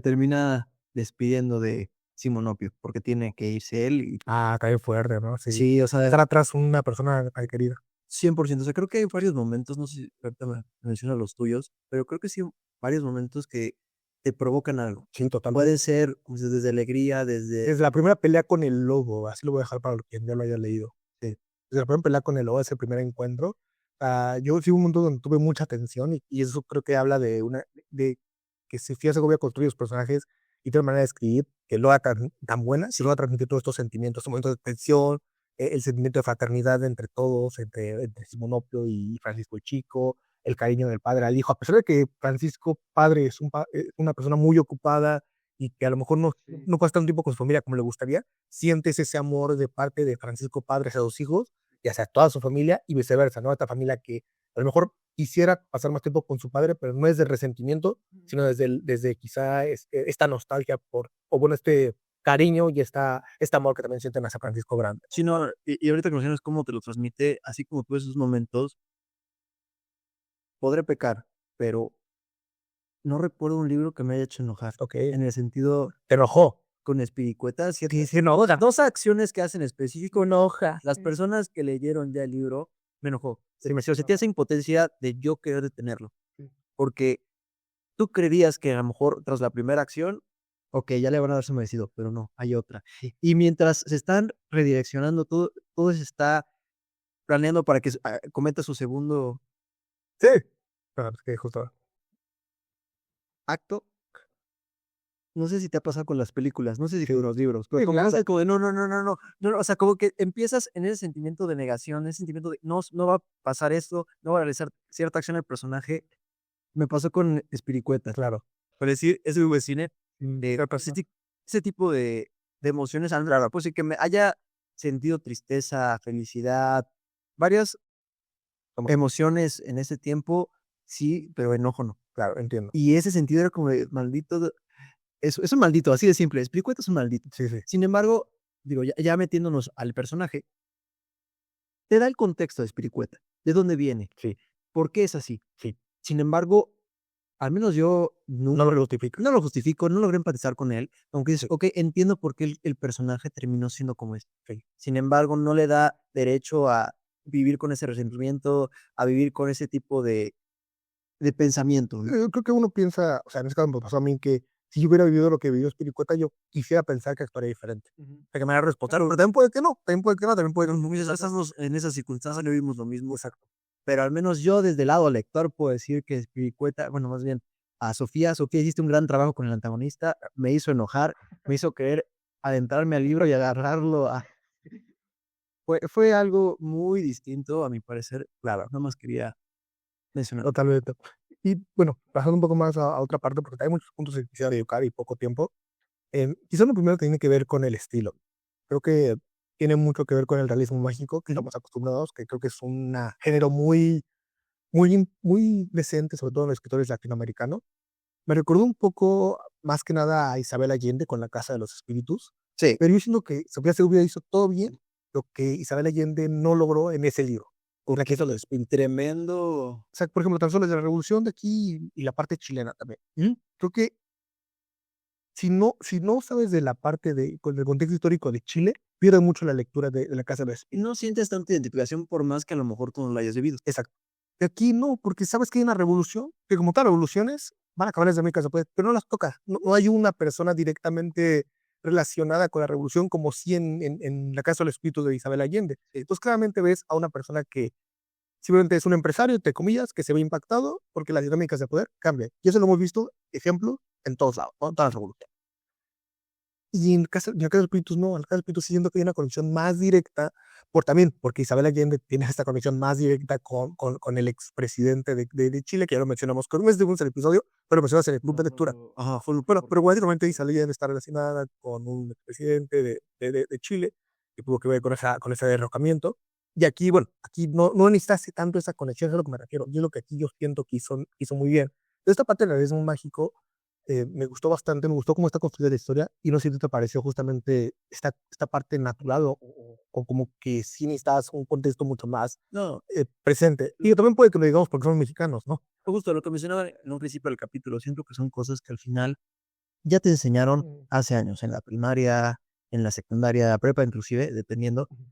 termina despidiendo de Simonopio, porque tiene que irse él y Cae fuerte, ¿no? Sí. sí, o sea, Estar atrás una persona querida. 100%. O sea, creo que hay varios momentos, no sé si ahorita me mencionas los tuyos, pero creo que sí, varios momentos que te provocan algo. Sí, totalmente. Puede ser, como dices, desde alegría, desde Desde la primera pelea con el lobo, así lo voy a dejar para quien ya lo haya leído. sí. Desde la primera pelea con el lobo, ese primer encuentro, yo sí hubo un momento donde tuve mucha tensión y eso creo que habla de que Sofía Segovia construye los personajes y tiene una manera de escribir que logra tan buena, que logra transmitir todos estos sentimientos, estos momentos de tensión, el sentimiento de fraternidad entre todos, entre Simonopio y Francisco el Chico, el cariño del padre al hijo, a pesar de que Francisco padre es una persona muy ocupada y que a lo mejor no pasa tanto tiempo con su familia como le gustaría, sientes ese amor de parte de Francisco padre hacia sus hijos y hacia toda su familia y viceversa, ¿no? Esta familia que a lo mejor quisiera pasar más tiempo con su padre, pero no es de resentimiento, sino desde quizá esta nostalgia o bueno, este cariño y este amor que también sienten hacia Francisco Grande. Sí, no, y ahorita que mencionas cómo te lo transmite, así como tú esos momentos, podré pecar, pero no recuerdo un libro que me haya hecho enojar. Ok. En el sentido, Te enojó. con Espiricueta, Sí, ciertas sí, no, dos acciones que hacen específico enoja. Las Sí. personas que leyeron ya el libro, me enojó. Sí, Se me sentía esa impotencia de yo querer detenerlo. Sí. Porque tú creerías que a lo mejor tras la primera acción, okey, ya le van a dar su merecido, pero no, hay otra. Y mientras se están redireccionando, todo se está planeando para que cometa su segundo Sí. Claro, es que justo. acto. No sé si te ha pasado con las películas, no sé si Sí. con los libros, pero Sí, como claro. es como de no, no, no, no, no, no, no, o sea, como que empiezas en ese sentimiento de negación, ese sentimiento de no va a pasar esto, no va a realizar cierta acción el personaje. Me pasó con Espiricueta. Claro. Por decir, ese tipo de cine, ¿Qué ese tipo de emociones, claro, pues sí, que me haya sentido tristeza, felicidad, varias emociones en ese tiempo, sí, pero enojo no. Claro, entiendo. Y ese sentido era como de maldito, es un maldito, así de simple, Espiricueta es un maldito. Sí, sí. Sin embargo, digo, ya metiéndonos al personaje, te da el contexto de Espiricueta, de dónde viene, Sí, por qué es así. sí. Sin embargo, al menos yo No lo justifico. no lo justifico, no logré empatizar con él, aunque dices: Sí. "Okey, entiendo por qué el personaje terminó siendo como es". Sí. Sin embargo, no le da derecho a vivir con ese resentimiento, a vivir con ese tipo de pensamiento, ¿no? Creo que uno piensa, o sea, en este caso me pasó a mí que si yo hubiera vivido lo que vivió Spiricueta, yo quisiera pensar que actuaría diferente, Ujú. de que me haría responsable, pero también puede que no, también puede que no, también puede que Pero no. como dices, estamos en esas circunstancias no vivimos lo mismo, Exacto. pero al menos yo desde el lado lector puedo decir que Spiricueta, bueno, más bien a Sofía hiciste un gran trabajo con el antagonista, me hizo enojar, me hizo querer adentrarme al libro y agarrarlo a fue algo muy distinto, a mi parecer, claro, nada más quería mencionar. Totalmente. Y bueno, pasando un poco más a otra parte, porque hay muchos puntos que quisiera dedicar y poco tiempo. Quizás lo primero tiene que ver con el estilo. Creo que tiene mucho que ver con el realismo mágico que Ujú. estamos acostumbrados, que creo que es un género muy decente, sobre todo en los escritores latinoamericanos. Me recordó un poco, más que nada, a Isabel Allende con La Casa de los Espíritus, Sí, pero yo siento que Sofía Segovia hizo todo bien lo que Isabel Allende no logró en ese libro. En La Casa de los Espíritus. tremendo. O sea, por ejemplo, tan solo desde la revolución de aquí y la parte chilena también. Ujú. Creo que si no sabes de la parte del contexto histórico de Chile, pierde mucho la lectura de La Casa de los Y Espíritus. no sientes tanta identificación por más que a lo mejor tú no la hayas vivido. Exacto. De aquí no, porque sabes que hay una revolución, que como tal revoluciones van a acabar desde América, pues, pero no las toca. No hay una persona directamente relacionada con la revolución como si en La Casa del Espíritu de Isabel Allende. Entonces claramente ves a una persona que simplemente es un empresario, entre comillas, que se ve impactado porque las dinámicas de poder cambian. Y eso lo hemos visto, ejemplo, en todos lados, ¿no? En todas las revoluciones. Y en la Casa de Espíritus no, en la Casa de Espíritus sí siento que hay una conexión más directa, porque Isabel Allende tiene esta conexión más directa con el expresidente de Chile, que ya lo mencionamos, creo que no es de un episodio, pero lo mencionas en el club de lectura. Ajá, Bueno, pero básicamente Isabel Allende está relacionada con un expresidente de Chile, que tuvo que ver con ese derrocamiento. Y aquí, bueno, aquí no necesitaste tanto esa conexión, es a lo que me refiero. Y es lo que aquí yo siento que hizo muy bien. Esta parte del realismo mágico me gustó bastante, me gustó cómo está construida la historia y no sé si te pareció justamente esta parte natural o como que sí necesitas un contexto mucho más no, presente. Y también puede que lo digamos porque somos mexicanos, ¿no? justo lo que mencionaba en un principio del capítulo, siento que son cosas que al final ya te enseñaron Mm, hace años, en la primaria, en la secundaria, prepa inclusive, dependiendo, ujú.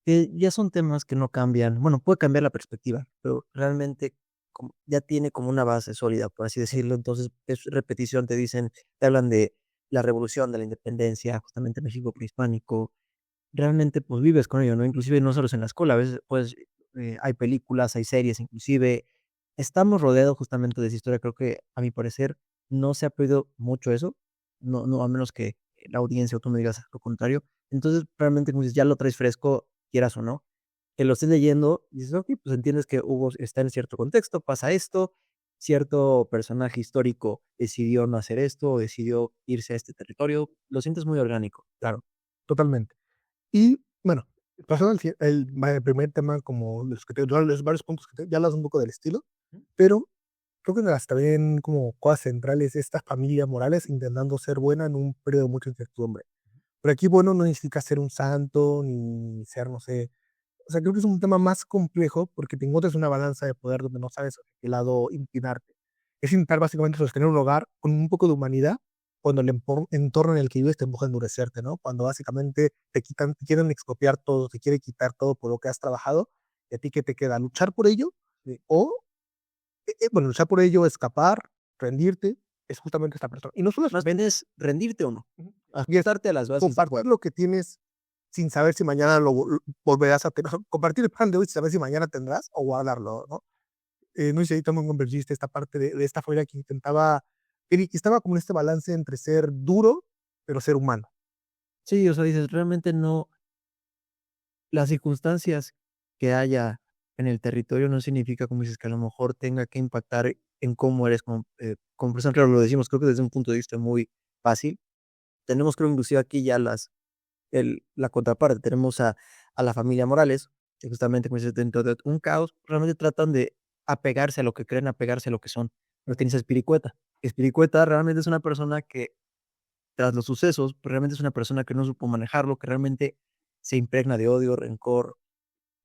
que ya son temas que no cambian. Bueno, puede cambiar la perspectiva, pero realmente ya tiene como una base sólida, por así decirlo. Entonces, es repetición, te dicen, te hablan de la revolución, de la independencia, justamente México prehispánico. Realmente, pues vives con ello, ¿no? Inclusive no solo es en la escuela, a veces, pues, hay películas, hay series, inclusive estamos rodeados justamente de esa historia. Creo que, a mi parecer, no se ha perdido mucho eso, no, a menos que la audiencia o tú me digas lo contrario. Entonces, realmente, como dices, ya lo traes fresco, quieras o no, que lo estés leyendo, dices: "Okey", pues entiendes que hubo está en cierto contexto, pasa esto, cierto personaje histórico decidió no hacer esto, o decidió irse a este territorio, lo sientes muy orgánico. Claro, totalmente. Y bueno, pasando al primer tema, como los que los varios puntos que ya hablas un poco del estilo, pero creo que una de las también como cosas centrales es esta familia Morales intentando ser buena en un periodo de mucha incertidumbre. Pero aquí, bueno, no significa ser un santo ni ser, no sé, o sea, creo que es un tema más complejo porque te encuentras una balanza de poder donde no sabes a qué lado inclinarte. Es intentar básicamente sostener un hogar con un poco de humanidad cuando el entorno en el que vives te empuja a endurecerte, ¿no? Cuando básicamente te quieren expropiar todo, te quiere quitar todo por lo que has trabajado, y a ti qué te queda, luchar por ello o, bueno, luchar por ello, escapar, rendirte, es justamente esta persona. Y no solo es Más bien es rendirte o no, ujú, y es ajustarte a las bases del compartir juego. lo que tienes sin saber si mañana lo volverás a tener, compartir el pan de hoy sin saber si mañana tendrás o guardarlo, ¿no? No sé si ahí también convergiste esta parte de esta familia que intentaba, que estaba como en este balance entre ser duro, pero ser humano. Sí, o sea, dices, realmente no las circunstancias que haya en el territorio no significa, como dices, que a lo mejor tenga que impactar en cómo eres como persona. Claro, lo decimos, creo que desde un punto de vista muy fácil. Tenemos, creo, inclusive aquí ya la contraparte. Tenemos a la familia Morales, que justamente, como dices, dentro de un caos, realmente tratan de apegarse a lo que creen, apegarse a lo que son. Pero tienes a Spiricueta. Spiricueta realmente es una persona que, tras los sucesos, pues, realmente es una persona que no supo manejarlo, que realmente se impregna de odio, rencor,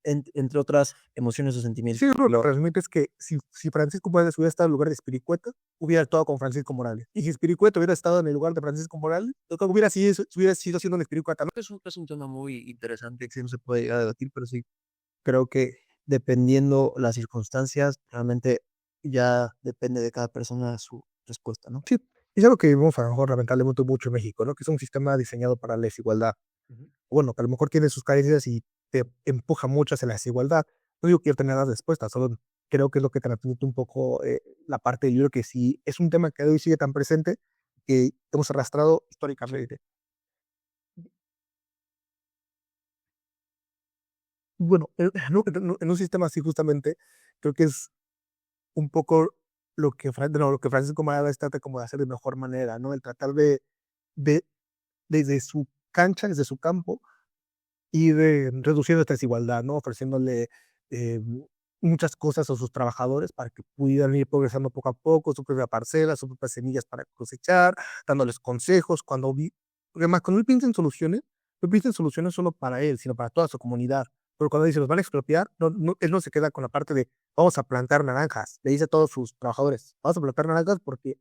entre otras emociones o Sí, sentimientos. lo que transmite es que si Francisco Morales hubiera estado en lugar de Spiricueta, hubiera estado con Francisco Morales. Y si Spiricueta hubiera estado en el lugar de Francisco Morales, hubiera sido siendo un Spiricueta, ¿no? Es un tema muy interesante que sí no se puede llegar a debatir, pero sí creo que dependiendo las circunstancias, realmente ya depende de cada persona su respuesta, ¿no? Sí, es algo que vivimos a lo mejor lamentablemente mucho en México, ¿no? Que es un sistema diseñado para la desigualdad. Ujú. Bueno, que a lo mejor tiene sus carencias y te empuja mucho hacia la desigualdad. No digo que yo tenga las respuestas, solo creo que es lo que transmite un poco la parte del libro, que sí es un tema que hoy sigue tan presente que hemos arrastrado históricamente. Bueno, en un sistema así justamente, creo que es un poco lo que Francisco Morales trata como de hacer de mejor manera, ¿no? El tratar de desde su cancha, desde su campo, ir reduciendo esta desigualdad, ¿no? Ofreciéndole eh, muchas cosas a sus trabajadores para que pudieran ir progresando poco a poco, su propia parcela, sus propias semillas para cosechar, dándoles consejos. Porque además, cuando él piensa en soluciones, no piensa en soluciones solo para él, sino para toda su comunidad. Pero cuando dice, los van a expropiar, él no se queda con la parte de, vamos a plantar naranjas. Le dice a todos sus trabajadores, vamos a plantar naranjas porque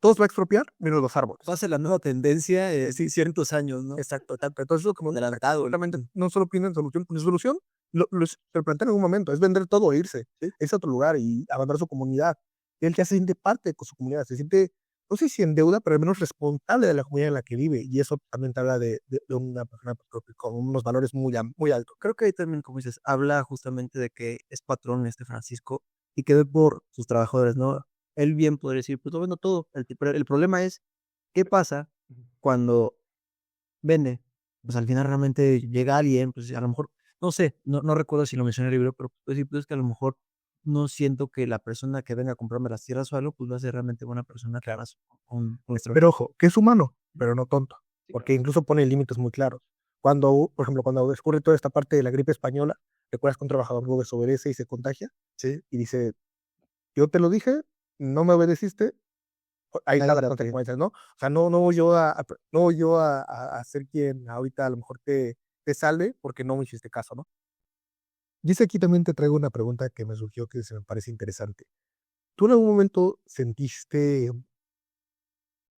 todos va a expropiar menos los árboles. Va a ser la nueva tendencia Sí, en ciertos años, ¿no? exacto, exacto. Entonces, eso como Adelantado. exactamente, no solo piensan solución, pues, solución se lo plantean en un momento, es vender todo e irse, Sí. irse a otro lugar y abandonar su comunidad. Y él ya se siente parte con su comunidad, se siente, no sé si en deuda, pero al menos responsable de la comunidad en la que vive. Y eso también te habla de una persona con unos valores muy altos. Creo que ahí también, como dices, habla justamente de que es patrón este Francisco y que ve por sus trabajadores, ¿no? Él bien podría decir, pues lo vendo todo. Pero el problema es, ¿qué pasa cuando vende? Pues al final realmente llega alguien, pues a lo mejor, no sé, no recuerdo si lo mencioné en el libro, pero pues sí, pues es que a lo mejor no siento que la persona que venga a comprarme las tierras o algo, pues va a ser realmente buena persona que hagas un extranjero. Pero ojo, que es humano, pero no tonto, porque incluso pone límites muy claros. Por ejemplo, cuando descubre toda esta parte de la gripe española, recuerdas que un trabajador no desobedece y se contagia, Sí, y dice, yo te lo dije, no me obedeciste, ahí ahí están va las la consecuencia. consecuencias, ¿no? O sea, no voy yo no voy yo a ser quien ahorita a lo mejor te salve porque no me hiciste caso, ¿no? Dice aquí también te traigo una pregunta que me surgió que se me parece interesante. ¿Tú en algún momento sentiste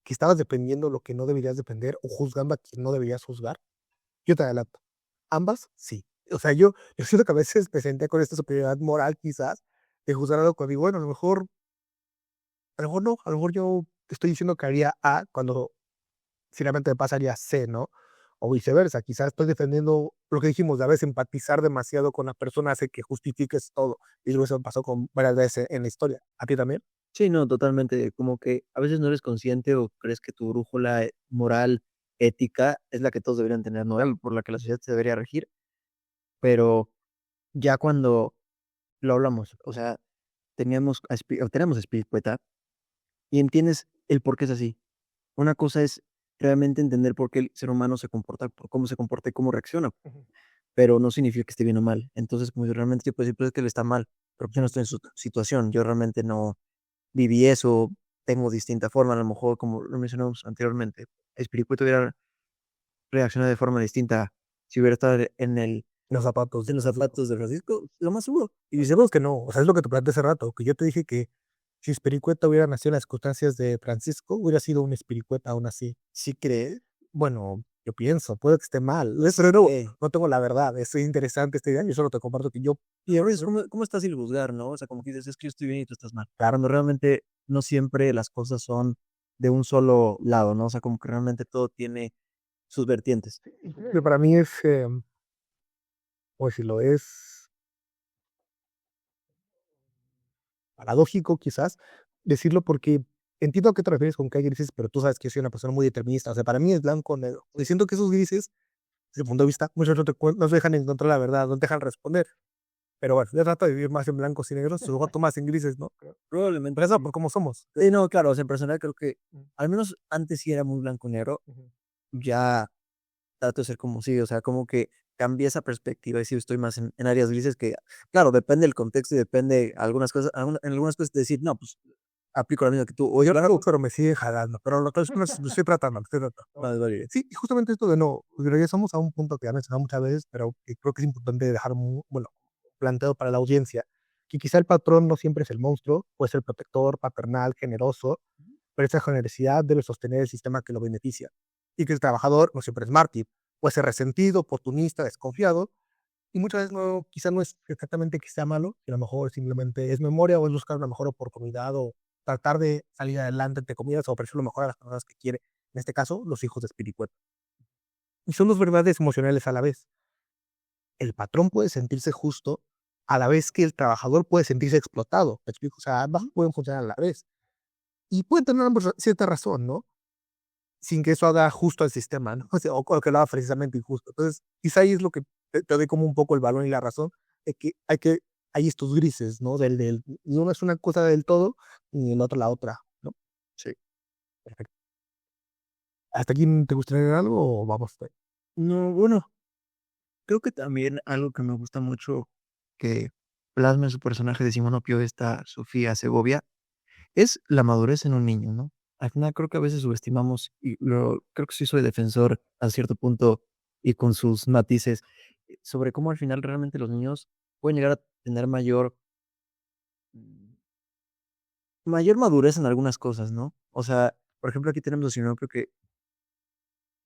que estabas defendiendo lo que no deberías defender o juzgando a quien no deberías juzgar? Yo te adelanto, ambas sí. O sea, yo siento que a veces me sentía con esta superioridad moral quizás de juzgar algo cuando digo, bueno, a lo mejor no, a lo mejor yo te estoy diciendo que haría A cuando finalmente me pasaría C, ¿no? O viceversa, quizás estoy defendiendo lo que dijimos, de a veces empatizar demasiado con la persona hace que justifiques todo. Y luego eso me pasó con varias veces en la historia. ¿A ti también? Sí, no, totalmente. Como que a veces no eres consciente o crees que tu brújula moral, ética, es la que todos deberían tener, ¿no? Por la que la sociedad se debería regir, pero ya cuando lo hablamos, o sea, tenemos a Spiricueta y entiendes el por qué es así. Una cosa es realmente entender por qué el ser humano se comporta, por cómo se comporta y cómo reacciona, Ujú. pero no significa que esté bien o mal. Entonces, como yo realmente yo puedo decir, pues es que él está mal, pero pues yo no estoy en su situación, yo realmente no viví eso, tengo distinta forma, a lo mejor, como lo mencionamos anteriormente, Spiricueta hubiera reaccionado de forma distinta si hubiera estado Los zapatos en de los Francisco. zapatos de Francisco, lo más seguro. Y sabemos que no, o sea, es lo que te planteé hace rato, que yo te dije que si Spiricueta hubiera nacido en las circunstancias de Francisco, hubiera sido un Spiricueta aún así. ¿Sí crees? Bueno, yo pienso, puede que esté mal, pero no, Eh, no tengo la verdad, es interesante esta idea, yo solo te comparto que yo y a veces, pienso, ¿cómo estás sin juzgar, no? O sea, como que dices, es que yo estoy bien y tú estás mal. claro, Cuando realmente no siempre las cosas son de un solo lado, ¿no? O sea, como que realmente todo tiene sus vertientes. que para mí es, o si lo es paradójico quizás decirlo porque entiendo a qué te refieres con que hay grises, pero tú sabes que yo soy una persona muy determinista, o sea, para mí es blanco o negro. Y siento que esos grises, desde mi punto de vista, muchos no te dejan encontrar la verdad, no te dejan responder. Pero bueno, ya trato de vivir más en blancos y negros, luego tú más en grises, ¿no? Probablemente Por eso, sí. por cómo somos. Sí, no, claro, o sea, en personal creo que, Mm, al menos antes sí era muy blanco y negro, ujú. ya trato de ser como sí, o sea, como que cambié esa perspectiva y sí estoy más en áreas grises que, claro, depende del contexto y depende algunas cosas, en algunas cosas decir, no, pues aplico la misma que tú, o yo Yo la lo hago, hago, pero me sigue jalando. Pero lo que es, lo estoy tratando, lo estoy tratando. más vale. Sí, y justamente esto de no, regresamos a un punto que ya mencionado muchas veces, pero que creo que es importante dejar, bueno, planteado para la audiencia, que quizá el patrón no siempre es el monstruo, puede ser protector, paternal, generoso, pero esa generosidad debe sostener el sistema que lo beneficia. Y que el trabajador no siempre es mártir, puede ser resentido, oportunista, desconfiado, y muchas veces no, quizá no es exactamente que sea malo, que a lo mejor simplemente es memoria o es buscar una mejor oportunidad o tratar de salir adelante, entre comillas, o ofrecer lo mejor a las personas que quiere. En este caso, los hijos de Spiricueta. Y son dos verdades emocionales a la vez. El patrón puede sentirse justo a la vez que el trabajador puede sentirse explotado. ¿Me explico? O sea, ambas pueden funcionar a la vez. Y pueden tener ambos cierta razón, ¿no? Sin que eso haga justo al sistema, ¿no? O sea, o que lo haga precisamente injusto. Entonces, quizá ahí es lo que te doy como un poco el balón y la razón, de que hay estos grises, ¿no? Ni uno es una cosa del todo, ni el otro la otra, ¿no? Sí. Perfecto. ¿Hasta aquí te gustaría agregar algo o vamos? No, bueno, creo que también algo que me gusta mucho que plasma en su personaje de Simón Opio, esta Sofía Segovia, es la madurez en un niño, ¿no? Al final creo que a veces subestimamos, y creo que sí soy defensor a cierto punto y con sus matices, sobre cómo al final realmente los niños pueden llegar a tener mm, mayor madurez en algunas cosas, ¿no? O sea, por ejemplo, aquí tenemos a Simón Opio que,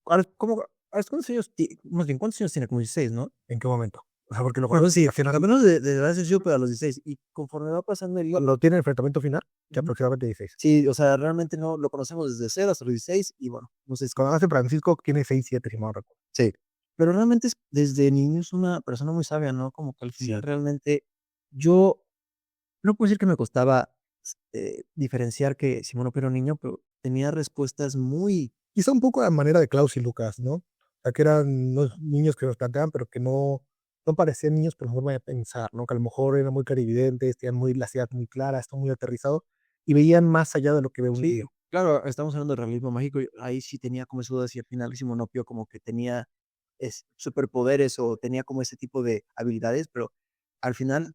¿cuántos años, más bien, cuántos años tiene? Como 16, ¿no? ¿En qué momento? O sea, porque lo Bueno, conozco sí, al final, al menos de edad sencillo, pero a los 16. Y conforme va pasando cuando tiene el enfrentamiento final, que ujú, aproximadamente 16. sí, o sea, realmente no lo conocemos desde 0 hasta los 16 y bueno, no sé, Cuando nace Francisco, tiene 6 7 si mal no recuerdo. sí, pero realmente es desde niño es una persona muy sabia, ¿no? Como que al final Sí. realmente yo no puedo decir que me costaba, diferenciar que Simón Opio era un niño, pero tenía respuestas muy Quizá un poco a manera de Klaus y Lucas, ¿no? O sea, que eran unos niños que nos planteaban, pero que no parecían niños por la forma de pensar, ¿no? Que a lo mejor eran muy clarividentes, tenían muy la ciudad muy clara, estaban muy aterrizados y veían más allá de lo que ve un sí, niño. claro, estamos hablando de realismo mágico, y ahí sí tenía como eso decía al final Simón Opio como que tenía superpoderes o tenía como ese tipo de habilidades, pero al final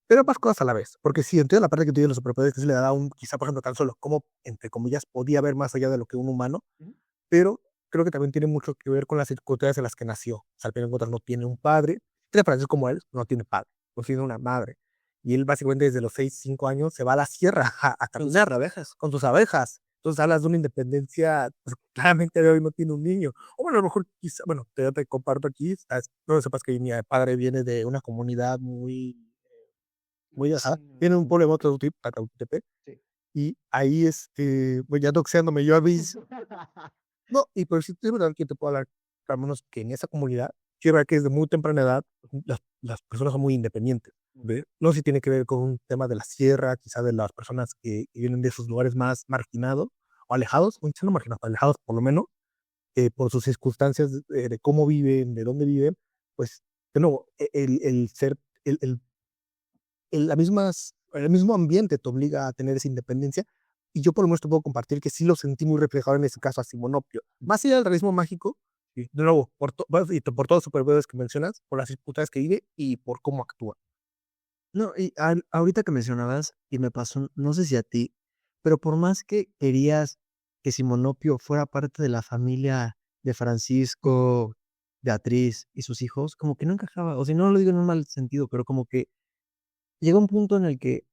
Pero ambas cosas a la vez, porque sí, entiendo la parte que tú dices los superpoderes, que se le da un, quizá, por ejemplo, tan solo como, entre comillas, podía ver más allá de lo que un humano, ujú, pero creo que también tiene mucho que ver con las circunstancias en las que nació. O sea, al final de cuentas no tiene un padre, tiene Francisco como él, no tiene padre, no tiene una madre. Y él básicamente desde los 6 5 años se va a la sierra a con sus caminar abejas. con sus abejas. Entonces hablas de una independencia, pues claramente de hoy no tiene un niño. O bueno, a lo mejor quizá, bueno, te comparto aquí, no sepas que mi padre viene de una comunidad muy, tiene un pueblo de Tlautepec, Sí. y ahí, pues ya doxeándome, yo había, no, y por si es verdad que te puedo hablar, al menos que en esa comunidad, quiero ver que desde muy temprana edad las personas son muy independientes. ¿Ve? No sé si tiene que ver con un tema de la sierra, quizá de las personas que vienen de esos lugares más marginados o alejados, o no marginados, alejados por lo menos, por sus circunstancias de cómo viven, de dónde viven, pues, de nuevo, el ser, el, el mismo ambiente te obliga a tener esa independencia. Y yo por lo menos te puedo compartir que sí lo sentí muy reflejado en ese caso a Simonopio. Más allá del realismo mágico, sí, de nuevo, por todos los superhéroes que mencionas, por las circunstancias que vive y por cómo actúa. No, y ahorita que mencionabas, y me pasó, no sé si a ti, pero por más que querías que Simonopio fuera parte de la familia de Francisco, Beatriz y sus hijos, como que no encajaba. O sea, no lo digo en un mal sentido, pero como que llega un punto en el que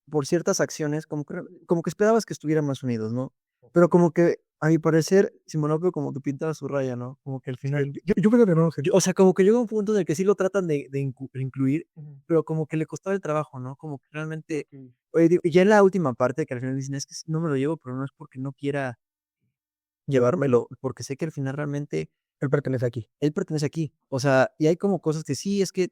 por ciertas acciones, como que esperabas que estuvieran más unidos, ¿no? Pero como que, a mi parecer, Simonopio como que pintaba su raya, ¿no? Como que al final, Yo creo que no, o sea, como que llega un punto en el que sí lo tratan de incluir, Ujú. pero como que le costaba el trabajo, ¿no? Como que realmente, Sí. oye, digo, y ya en la última parte que al final dicen, es que no me lo llevo, pero no es porque no quiera llevármelo, porque sé que al final realmente Él pertenece aquí. él pertenece aquí. O sea, y hay como cosas que sí, es que,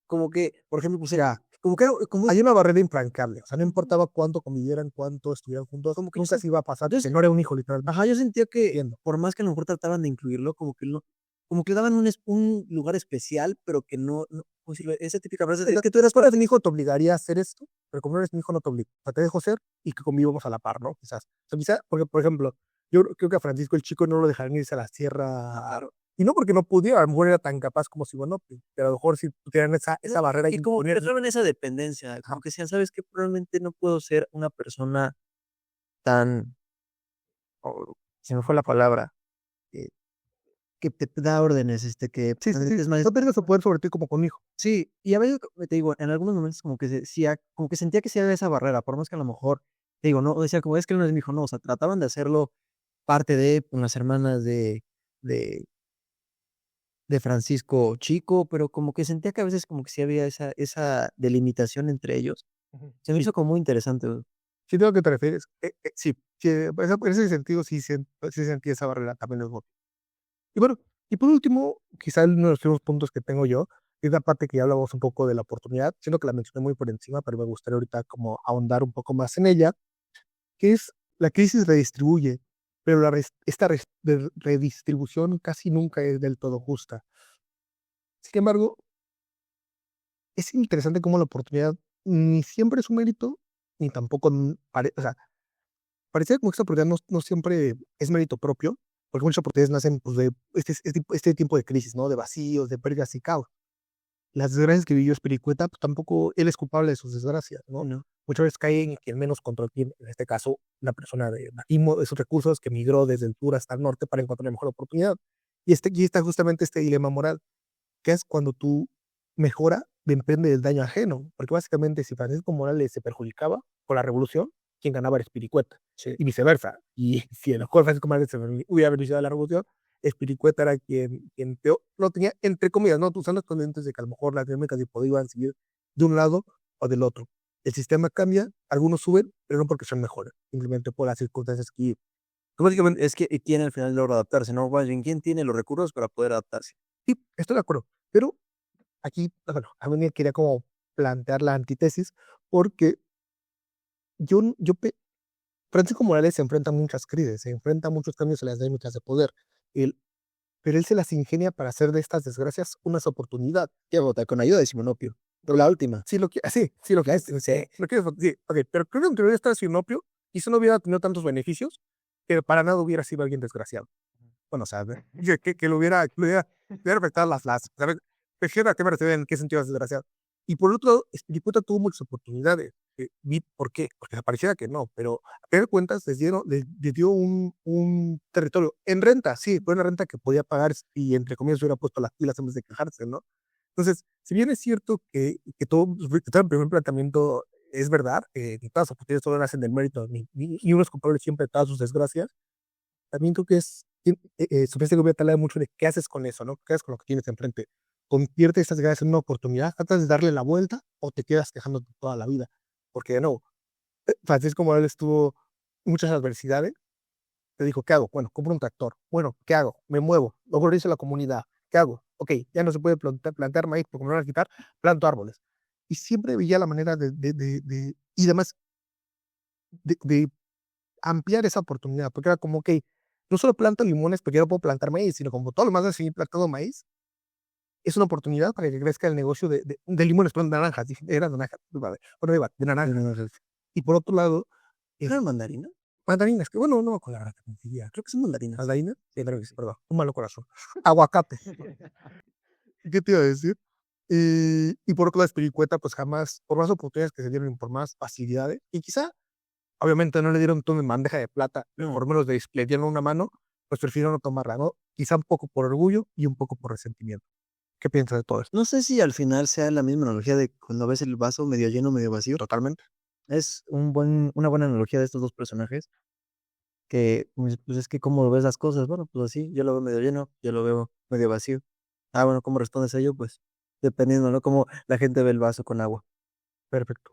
como que, por ejemplo, pues era, como que, como Hay una barrera infranqueable, o sea, no importaba cuánto convivieran, cuánto estuvieran juntos, como que yo nunca se iba a pasar, que entonces, no era un hijo literalmente. ajá, yo sentía que, Entiendo. por más que a lo mejor trataban de incluirlo, como que no, como que le daban un lugar especial, pero que no, ¿cómo decirlo? Esa típica frase de, Es que tú eras fuera de mi hijo, te obligaría a hacer esto, pero como no eres mi hijo, no te obligo. O sea, te dejo ser y que convivamos a la par, ¿no? Quizás. O sea, quizá, porque, por ejemplo, yo creo que a Francisco el chico no lo dejarían irse a la sierra. Y no porque no pudiera, a lo mejor era tan capaz como si, bueno, pero a lo mejor si tuvieran esa barrera y como que imponer. entraban en esa dependencia, Ajá. como que decían, ¿sabes qué? Probablemente no puedo ser una persona tan, o se me fue la palabra, eh, que te da órdenes, que Sí, sí, sí. es más No tengas su poder sobre ti como con hijo. sí, y a veces, te digo, en algunos momentos como que decía, como que sentía que sí había esa barrera, por más que a lo mejor, te digo, no, decía como es que él no es mi hijo, no, o sea, trataban de hacerlo parte de unas hermanas de de Francisco Chico, pero como que sentía que a veces como que sí había esa delimitación entre ellos. Ujú. Se me hizo como muy interesante, güey. Sí, tengo que te refieres. Sí, sí, en ese sentido sí sentí esa barrera también. Y bueno, y por último, quizá uno de los últimos puntos que tengo yo, es la parte que ya hablamos un poco de la oportunidad, siento que la mencioné muy por encima, pero me gustaría ahorita como ahondar un poco más en ella, que es la crisis redistribuye, pero redistribución casi nunca es del todo justa. Sin embargo, es interesante cómo la oportunidad ni siempre es un mérito, ni tampoco, o sea, parece como que esta oportunidad no siempre es mérito propio, porque muchas oportunidades nacen pues, de este tipo de crisis, ¿no? De vacíos, de pérdidas y caos. Las desgracias que vivió Spiricueta, pues tampoco él es culpable de sus desgracias, Sí, ¿no? ¿no? Muchas veces cae en quien menos control tiene, en este caso, una persona de nativo de esos recursos que migró desde el sur hasta el norte para encontrar una mejor oportunidad. Y está justamente este dilema moral, que es cuando tú mejora depende del daño ajeno, porque básicamente si Francisco Morales se perjudicaba con la revolución, quien ganaba era Spiricueta, Sí. y viceversa. Y si el mejor Francisco Morales hubiera beneficiado de la revolución, Spiricueta era quien peor lo tenía, entre comillas, ¿no? Tú usando los conscientes de que a lo mejor las dinámicas de poder iban a seguir de un lado o del otro. El sistema cambia, algunos suben, pero no porque son mejores, simplemente por las circunstancias que viven. Pues básicamente es que quién al final logra adaptarse, ¿no? Más bien, ¿quién tiene los recursos para poder adaptarse? Sí, estoy de acuerdo, pero aquí, bueno, a mí quería como plantear la antítesis, porque yo Francisco Morales se enfrenta a muchas crisis, se enfrenta a muchos cambios en las dinámicas de poder, él, pero él se las ingenia para hacer de estas desgracias unas oportunidades. ¿Qué vota? Con ayuda de Simonopio. Pero la última. Sí, lo que sí, sí, ok, pero creo que en teoría está Sinopio, y si no hubiera tenido tantos beneficios, que para nada hubiera sido alguien desgraciado. Bueno, o sea, que le hubiera afectado ¿sabes? Prefiero a qué me refiero, en qué sentido es desgraciado. Y por otro lado, Espiricueta tuvo muchas oportunidades. ¿Por qué? Porque pareciera que no, pero a fin de cuentas les dio un territorio en renta, sí, fue una renta que podía pagar y entre comillas hubiera puesto las pilas en vez de quejarse, ¿no? Entonces, si bien es cierto que todo el primer planteamiento es verdad que ni todas las oportunidades solo nacen del mérito, ni uno es culpable siempre de todas sus desgracias. También creo que Sofía Segovia te habla mucho de qué haces con eso, ¿no? ¿Qué haces con lo que tienes enfrente? ¿Convierte estas desgracias en una oportunidad? ¿Tratas de darle la vuelta o te quedas quejándote toda la vida? Porque de nuevo, Francisco Morales tuvo muchas adversidades. Te dijo, ¿qué hago? Bueno, compro un tractor. Bueno, ¿qué hago? Me muevo, organizo la comunidad. ¿Qué hago? Ok, ya no se puede plantar maíz porque me lo van a quitar, planto árboles. Y siempre veía la manera y además de ampliar esa oportunidad, porque era como, ok, no solo planto limones porque ya no puedo plantar maíz, sino como todo lo más de seguir plantando maíz, es una oportunidad para que crezca el negocio de limones, perdón, de naranjas, era naranjas, bueno, iba, de naranjas. Y por otro lado, ¿Eran mandarinas? mandarinas, que bueno, no me acuerdo ahora que me diría. Creo que son mandarinas. ¿Mandarinas? Sí, creo que sí, perdón, un malo corazón. Aguacate. ¿Qué te iba a decir? Y por otro lado, Espiricueta, pues jamás, por más oportunidades que se dieron y por más facilidades, y quizá, obviamente no le dieron todo en bandeja de plata, No. por lo menos le dieron una mano, pues prefiero no tomarla, ¿no? Quizá un poco por orgullo y un poco por resentimiento. ¿Qué piensas de todo esto? No sé si al final sea la misma analogía de cuando ves el vaso medio lleno, medio vacío. Totalmente. Es una buena analogía de estos dos personajes que, pues es que cómo ves las cosas. Bueno, pues así, yo lo veo medio lleno, yo lo veo medio vacío. Ah, bueno, ¿cómo respondes a ello? Pues dependiendo, ¿no? Cómo la gente ve el vaso con agua. Perfecto.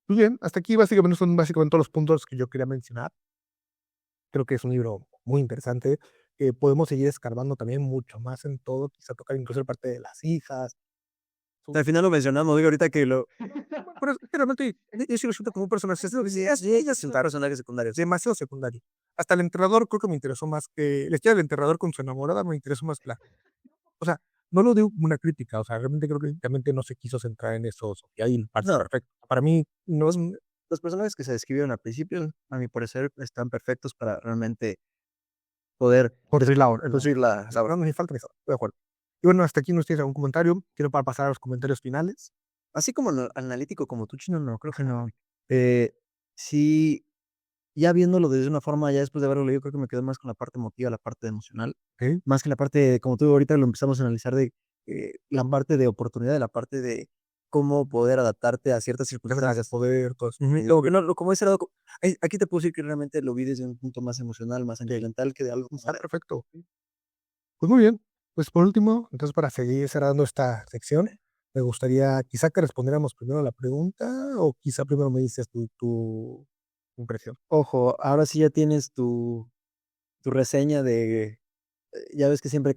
Muy bien, hasta aquí básicamente son básicamente todos los puntos que yo quería mencionar. Creo que es un libro muy interesante. Podemos seguir escarbando también mucho más en todo, quizá tocar incluso la parte de las hijas. Al final lo mencionamos, digo, ahorita que lo... Pero es que realmente yo sí lo siento como un personaje, Ella es un personaje secundario. demasiado secundario. Hasta el enterrador creo que me interesó más que la historia del enterrador con su enamorada me interesó más que o sea, no lo digo como una crítica, o sea, realmente creo que realmente no se quiso centrar en eso, Sofía, y parece No, perfecto. Para mí no es los personajes que se describieron al principio, a mi parecer, están perfectos para realmente poder construir construir la obra. no me falta eso, estoy de acuerdo. Y bueno, hasta aquí nos tienes algún comentario. Quiero para pasar a los comentarios finales. Así como analítico como tú, Chino, no, creo que no. Eh, sí, ya viéndolo desde una forma, ya después de haberlo leído, creo que me quedé más con la parte emotiva, la parte emocional, ¿Ok? más que la parte, como tú ahorita lo empezamos a analizar, de la parte de oportunidad, de la parte de cómo poder adaptarte a ciertas circunstancias. Poder, todo eso. Ujú, como que no, como ese lado, aquí te puedo decir que realmente lo vi desde un punto más emocional, más sentimental que de algo. Está perfecto. Pues muy bien. Pues por último, entonces para seguir cerrando esta sección, me gustaría quizá que respondiéramos primero a la pregunta o quizá primero me dices tu impresión. Ojo, ahora sí ya tienes tu reseña de, ya ves que siempre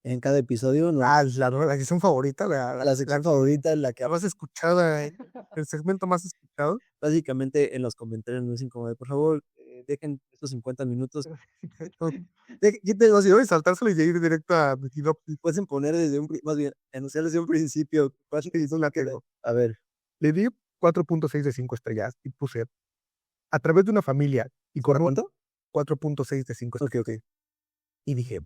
en cada episodio, ¿no? La sección favorita, La sección favorita, la que la más escuchada, el segmento más escuchado. básicamente en los comentarios nos dicen como de, por favor, dejen estos 50 minutos. Quítenlo, si no, y saltárselo y ir directo a mi sinopsis. Pueden poner desde más bien, anunciar desde un principio. A ver, Le di 4.6 de 5 estrellas y puse a través de una familia y con ¿cuánto? 4.6 de 5 Ok, estrellas. ok. Y dije,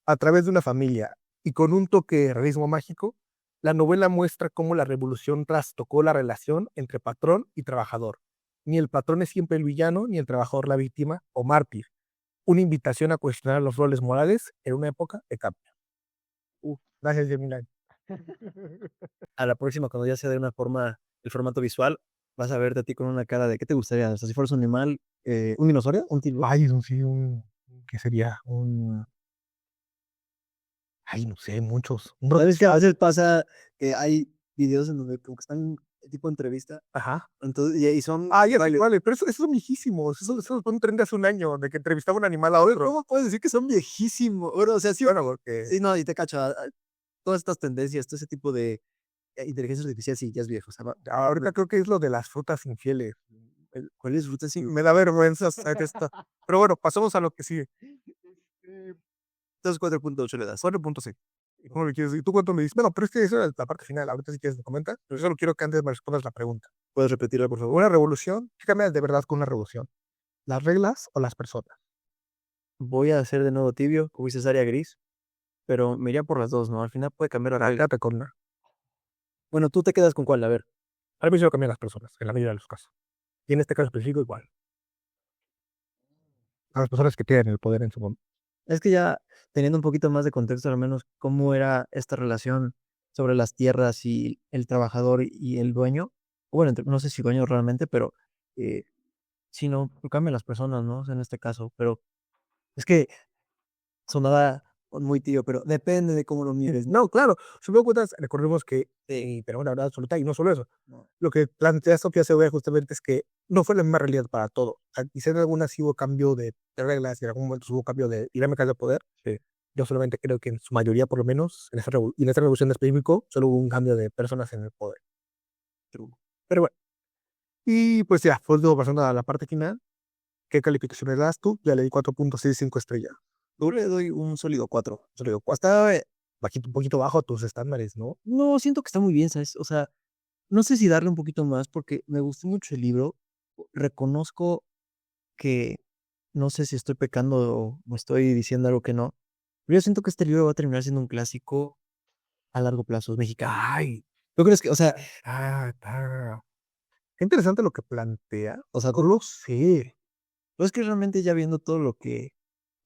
a través de una familia y con un toque de realismo mágico, la novela muestra cómo la revolución trastocó la relación entre patrón y trabajador. Ni el patrón es siempre el villano, ni el trabajador la víctima o mártir. Una invitación a cuestionar los roles morales en una época de cambio. Gracias, Gemini. A la próxima, cuando ya sea de una forma, el formato visual, vas a verte a ti con una cara de, ¿qué te gustaría? O sea, si fueras un animal, ¿un dinosaurio? ¿Un tigre? Ay, no sé, ¿qué sería? Ay, no sé, muchos. ¿Sabes que a veces pasa que hay videos en donde como que están tipo entrevista, Ajá. entonces, y son Ah, ya, baile- vale, pero eso son viejísimos. Eso fue un tren de hace un año, de que entrevistaba un animal a Pero otro. ¿cómo puedes decir que son viejísimos? Bueno, o sea, sí, Bueno, porque sí, no, y te cacho, todas estas tendencias, todo ese tipo de inteligencia artificial, sí, ya es viejo. O sea, ahorita creo que es lo de las frutas infieles. ¿cuál es fruta? Sí, Me da vergüenza hacer esto. Pero bueno, pasamos a lo que sigue. entonces 4.8 le das. 4.6. ¿Y cómo lo quieres? ¿Y tú cuánto me dices? Bueno, pero es que eso es la parte final. Ahorita si quieres me comenta. Pero solo quiero que antes me respondas la pregunta. ¿Puedes repetirla, por favor? ¿Una revolución? ¿Qué cambias de verdad con una revolución? ¿Las reglas o las personas? Voy a hacer de nuevo tibio, como dices, área gris, pero me iría por las dos, ¿no? Al final puede cambiar la regla. Quédate con una. Bueno, ¿tú te quedas con cuál? A ver. A mí sí lo cambian las personas, en la mayoría de los casos. Y en este caso específico igual. A las personas que tienen el poder en su momento. Es que ya teniendo un poquito más de contexto, al menos cómo era esta relación sobre las tierras y el trabajador y el dueño, bueno, no sé si dueño realmente, pero eh, sí, no, cambian las personas, ¿no? O sea, en este caso, pero es que sonaba muy tío, pero depende de cómo lo mires, ¿no? No, claro, supongo cuentas, recordemos que, pero una verdad absoluta, y no solo eso, No. lo que plantea Sofía Sevilla justamente es que no fue la misma realidad para todo. O sea, quizá en algunas sí hubo cambio de reglas y en algún momento hubo cambio de dinámicas de poder. Sí. Yo solamente creo que en su mayoría, por lo menos, y en esta revolución en específico, solo hubo un cambio de personas en el poder. True. Pero bueno, y pues ya, pues luego pasando a la parte final, ¿qué calificaciones das tú? Ya le di 4.65 estrellas. Yo le doy un sólido 4. Solo digo, está bajito, un poquito bajo a tus estándares, ¿no? No, siento que está muy bien, ¿sabes? O sea, no sé si darle un poquito más porque me gustó mucho el libro. Reconozco que no sé si estoy pecando o estoy diciendo algo que no, pero yo siento que este libro va a terminar siendo un clásico a largo plazo, mexicano. Ay, ¿Tú crees que, o sea, qué interesante lo que plantea. o sea, No lo sé. pues es que realmente ya viendo todo ¿Lo que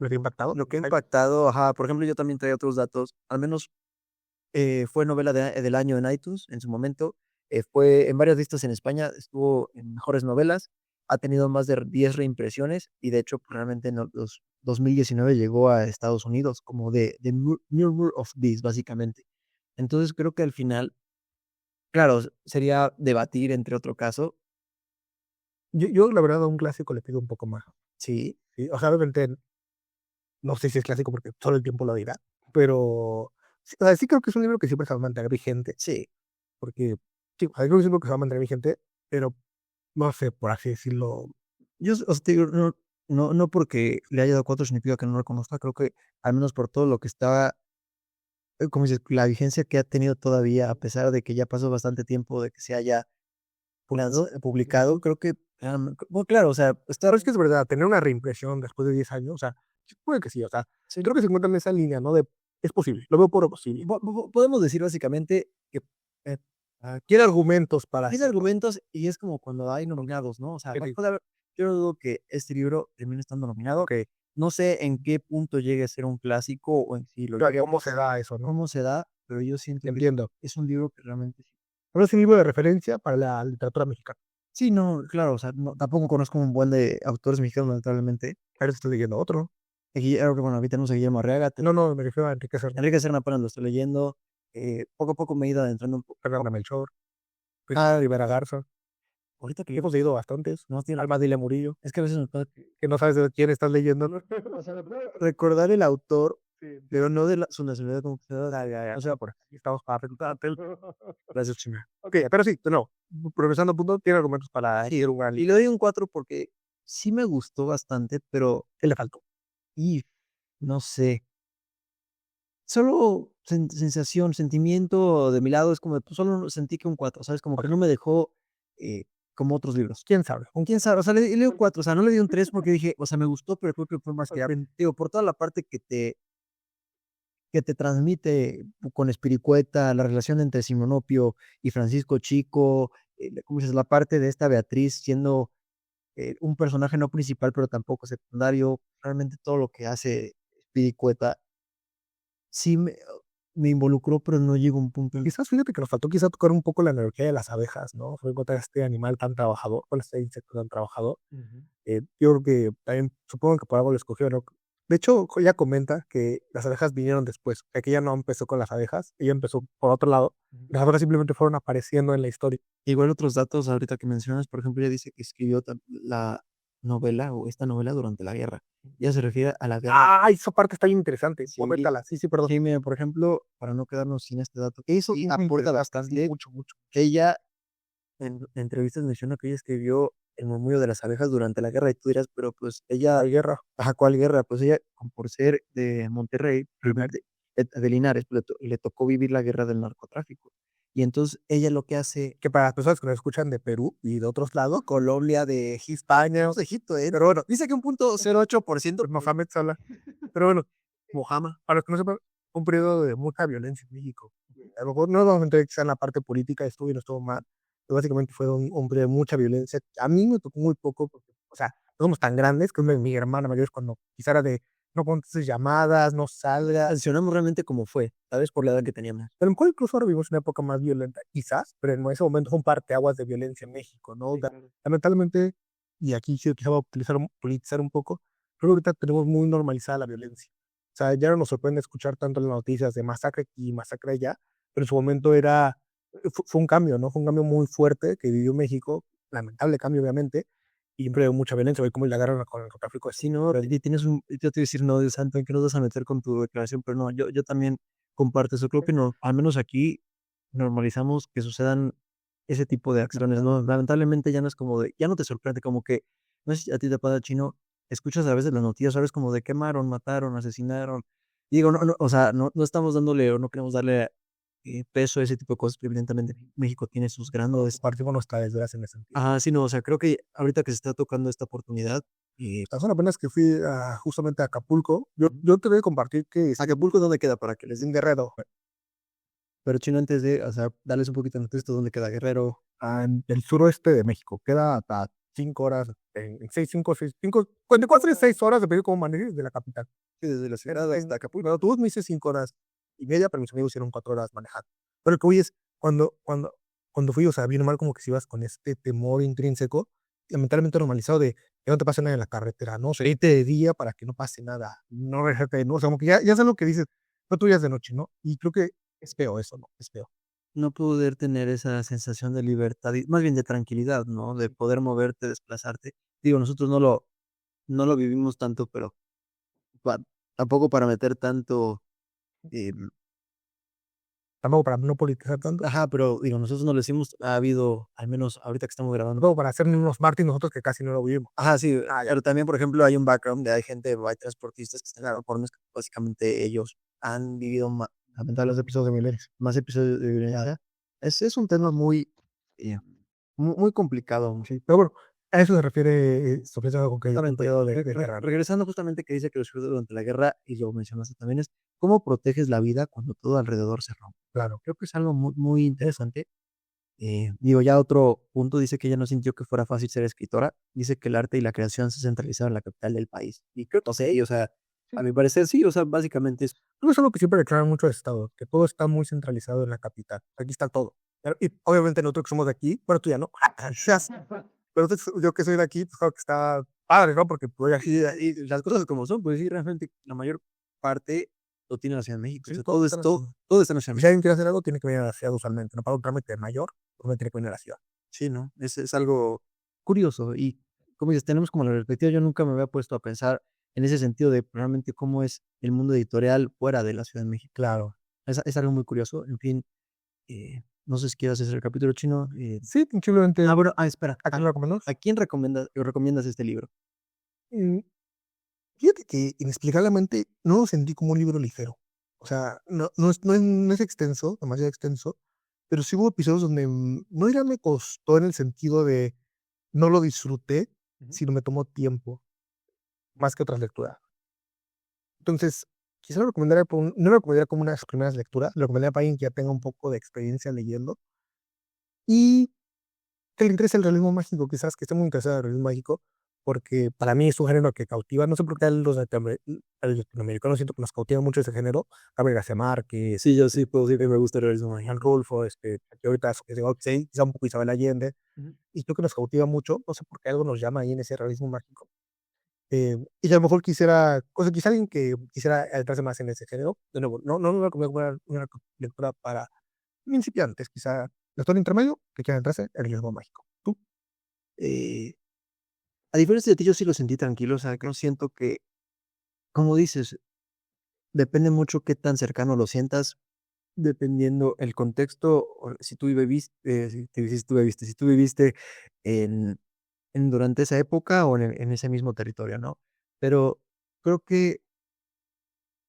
ha impactado? lo que ha impactado, ajá, por ejemplo, yo también traía otros datos, al menos fue novela del año en iTunes en su momento, fue en varias listas en España, estuvo en mejores novelas, ha tenido más de 10 reimpresiones y de hecho pues, realmente en los 2019 llegó a Estados Unidos como de Mirror of Beast básicamente. Entonces creo que al final, claro, sería debatir entre otro caso, Yo, la verdad, a un clásico le pido un poco más. sí, Sí, o sea, obviamente, no sé si es clásico porque solo el tiempo lo dirá, pero sí, o sea, sí creo que es un libro que siempre se va a mantener vigente, sí, porque sí, o sea, creo que es un libro que se va a mantener vigente, pero no sé, por así decirlo. yo o sea, te digo, no porque le haya dado 4 significa que no lo conozca, creo que al menos por todo lo que está como dices, la vigencia que ha tenido todavía, a pesar de que ya pasó bastante tiempo de que se haya publicado, creo que, bueno, claro, o sea, está Pero es que es verdad, tener una reimpresión después de 10 años, o sea, sí, puede que sí, o sea, sí, creo que se encuentra en esa línea, ¿no? De, es posible, lo veo por posible. podemos decir básicamente que eh, Quiere argumentos para tiene hacerlo. argumentos y es como cuando hay nominados, ¿no? O sea, Sí, puede haber yo no dudo que este libro termine estando nominado. ok. No sé en qué punto llegue a ser un clásico o en si lo Claro, ¿cómo se da eso, no? cómo se da, pero yo siento que Entiendo. es un libro que realmente sí. Ahora es un libro de referencia para la literatura mexicana. Sí, no, claro, o sea, tampoco conozco un buen de autores mexicanos, lamentablemente. Ahora estoy leyendo otro. Bueno, ahorita no sé Guillermo Arriaga, No, no, me refiero a Enrique Serna, Enrique Serna apenas lo estoy leyendo, poco a poco me he ido adentrando un poco. Fernanda Melchor, Ah, Rivera Garza, ahorita que que hemos leído bastantes. no tiene Alma Dile Murillo, es que a veces me pasa que no sabes de quién estás leyendo, ¿no? o sea, me puedo recordar el autor, Sí, pero no de su nacionalidad como que se da. ya, O sea, por aquí estamos para reclutarte. gracias, Chima. Ok, pero sí, no, progresando punto, tiene argumentos para Sí, ir un gran y libro. le doy un 4 porque sí me gustó bastante, pero ¿Qué le faltó? y no sé, solo sensación, sentimiento de mi lado es como, pues, solo sentí que un 4, ¿sabes? Como que Ok, no me dejó, como otros libros. quién sabe. ¿Quién sabe? O sea, le di un 4, o sea, no le di un 3 porque dije, o sea, me gustó, pero creo que fue más que digo, por toda la parte que te transmite con Espiricueta, la relación entre Simonopio y Francisco Chico, ¿cómo dices? La parte de esta Beatriz siendo, un personaje no principal, pero tampoco secundario, realmente todo lo que hace Espiricueta sí me involucró, pero no llegó a un punto en Quizás fíjate que nos faltó quizá tocar un poco la analogía de las abejas, ¿no? Fue encontrar este animal tan trabajador, con este insecto tan trabajador. Ujú. Yo creo que también, supongo que por algo lo escogió, ¿no? De hecho, ella comenta que las abejas vinieron después, que ella no empezó con las abejas, ella empezó por otro lado, Ujú. las abejas simplemente fueron apareciendo en la historia. Igual otros datos ahorita que mencionas, por ejemplo, ella dice que escribió la novela o esta novela durante la guerra. Ya se refiere a la guerra. Ah, esa parte está bien interesante. Sí, Coméntala, sí, sí, perdón. sí, mira, por ejemplo, para no quedarnos sin este dato, que eso Sí, muy aporta interesante, sí, bastante. mucho, mucho. Ella en entrevistas menciona que ella escribió El murmullo de las abejas durante la guerra y tú dirás, pero pues ella, Hay guerra. ¿a cuál guerra? Pues ella, por ser de Monterrey, de Linares, pues le tocó vivir la guerra del narcotráfico. Y entonces ella lo que hace, Que para las personas que nos escuchan de Perú y de otros lados, Colombia, de España, no sé, Egipto, pero bueno, dice que un punto 0,8%, pues Mohamed Salah. Pero bueno, Mohammed. para los que no sepan, fue un periodo de mucha violencia en México. A lo mejor no nos vamos a meter quizá en la parte política, estuvo y no estuvo mal, pero básicamente fue un periodo de mucha violencia. A mí me tocó muy poco, porque, o sea, no somos tan grandes, que mi hermana mayor es cuando quizá era de no contestes llamadas, no salgas. Accionamos realmente como fue, ¿sabes? Por la edad que teníamos. A lo mejor incluso ahora vivimos una época más violenta, quizás, pero en ese momento fue un parteaguas de violencia en México, ¿no? Sí, claro. Lamentablemente, y aquí sí quizá voy a politizar un poco, creo que ahorita tenemos muy normalizada la violencia. O sea, ya no nos sorprende escuchar tanto las noticias de masacre aquí, masacre allá, pero en su momento fue un cambio, ¿no? Fue un cambio muy fuerte que vivió México, lamentable cambio obviamente, y siempre hubo mucha violencia, ve cómo le agarran con el narcotráfico de Sí, no, y tienes yo te iba a decir, no, Dios santo, ¿en qué nos vas a meter con tu declaración? Pero no, yo también comparto eso. Creo que no, al menos aquí normalizamos que sucedan ese tipo de acciones, ¿no? Lamentablemente ya no es como ya no te sorprende, como que, no sé si a ti te pasa, Chino, escuchas a veces las noticias, sabes como de quemaron, mataron, asesinaron. Y digo, no, no, o sea, no estamos dándole o no queremos darle peso a ese tipo de cosas, pero evidentemente México tiene sus grandes. partimos nuestra desgracia en ese sentido. Ah, sí, no, o sea, creo que ahorita que se está tocando esta oportunidad, Son apenas que fui justamente a Acapulco. Yo te voy a compartir que Acapulco, ¿dónde queda? Para que les es den en Guerrero, pero Chino, antes de, o sea, darles un poquito de contexto, ¿dónde queda Guerrero? en el suroeste de México. Queda hasta 5 horas, en 4 y 6 horas, dependiendo cómo manejes, de la capital. Sí, desde la ciudad hasta Acapulco. Pero tú me dices 5 horas y media, pero mis amigos hicieron 4 horas manejando. Pero lo que voy es, cuando fui, o sea, bien mal como que si ibas con este temor intrínseco, lamentablemente normalizado de que no te pase nada en la carretera, ¿no? O sea, irte de día para que no pase nada, no regresarte, ¿no? O sea, como que ya sabes lo que dices, no tú ya es de noche, ¿no? Y creo que es feo eso, ¿no? Es feo. No poder tener esa sensación de libertad, y más bien de tranquilidad, ¿no? De poder moverte, desplazarte. Digo, nosotros no lo vivimos tanto, pero pa tampoco para meter tanto, em, Tampoco para no politizar tanto, ajá, pero digo, nosotros no lo hicimos, ha habido, al menos ahorita que estamos grabando. tampoco para hacer unos mártires nosotros que casi no lo vivimos. Ajá, sí, Ya. pero también, por ejemplo, hay un background de hay gente, hay transportistas que están en aeropuertos que básicamente ellos han vivido Los lamentablemente episodios de violencia. más episodios de violencia. Es un tema muy, muy complicado. Sí, pero bueno, a eso se refiere, sobre todo con que un Justamente, periodo de guerra, ¿no? regresando justamente que dice que lo sufrió durante la guerra, y lo mencionaste también, es cómo proteges la vida cuando todo alrededor se rompe. Claro. Creo que es algo muy, muy interesante. Digo, ya otro punto dice que ella no sintió que fuera fácil ser escritora. Dice que el arte y la creación se centralizaron en la capital del país. Y creo que sí, o sea, a mi parecer sí, o sea, básicamente es. Creo que es algo que siempre declaran muchos estados, que todo está muy centralizado en la capital. Aquí está todo. Y obviamente nosotros que somos de aquí, bueno, tú ya no. Pero entonces, yo que soy de aquí, pues claro que está padre, ¿no? Porque voy aquí. Y las cosas como son, pues sí, realmente la mayor parte lo tiene la Ciudad de México. O Sí, sea, todo todo está es, en la todo, ciudad. todo está en la Ciudad Y de si México. alguien quiere hacer algo, tiene que venir a la ciudad usualmente, ¿no? Para un trámite mayor, uno tiene que venir a la ciudad. Sí, ¿no? Es algo curioso. Y como dices, tenemos como la perspectiva. Yo nunca me había puesto a pensar en ese sentido de realmente cómo es el mundo editorial fuera de la Ciudad de México. Claro. Es algo muy curioso. En fin, no sé si quieras hacer el capítulo chino. Sí, simplemente, Bueno, espera. ¿a quién lo recomendamos? ¿A quién recomiendas este libro? Mm, Fíjate que inexplicablemente no lo sentí como un libro ligero. O sea, no es extenso, demasiado extenso, pero sí hubo episodios donde, no dirá me costó en el sentido de no lo disfruté, Ujú. sino me tomó tiempo, más que otras lecturas. Entonces, quizá lo recomendaría no lo recomendaría como una de sus primeras lecturas, lo recomendaría para alguien que ya tenga un poco de experiencia leyendo y que le interese el realismo mágico, quizás que esté muy interesado en el realismo mágico, porque para mí es un género que cautiva, no sé por qué a los latinoamericanos siento que nos cautiva mucho ese género, Gabriel García Márquez, Sí, yo sí puedo decir que me gusta el realismo mágico. Juan Rulfo, que ahorita sí, quizá un poco Isabel Allende, Ujú. y creo que nos cautiva mucho, no sé por qué algo nos llama ahí en ese realismo mágico. Y a lo mejor quizá alguien que quisiera adentrarse más en ese género, de nuevo, no me voy a comer una lectura para principiantes, quizá lector intermedio que quiera adentrarse en el realismo mágico. ¿Tú? Eh, a diferencia de ti, yo sí lo sentí tranquilo. O sea, que no siento que, como dices, depende mucho qué tan cercano lo sientas, dependiendo el contexto, o si tú viviste, si tú viviste en durante esa época o en ese mismo territorio, ¿no? Pero creo que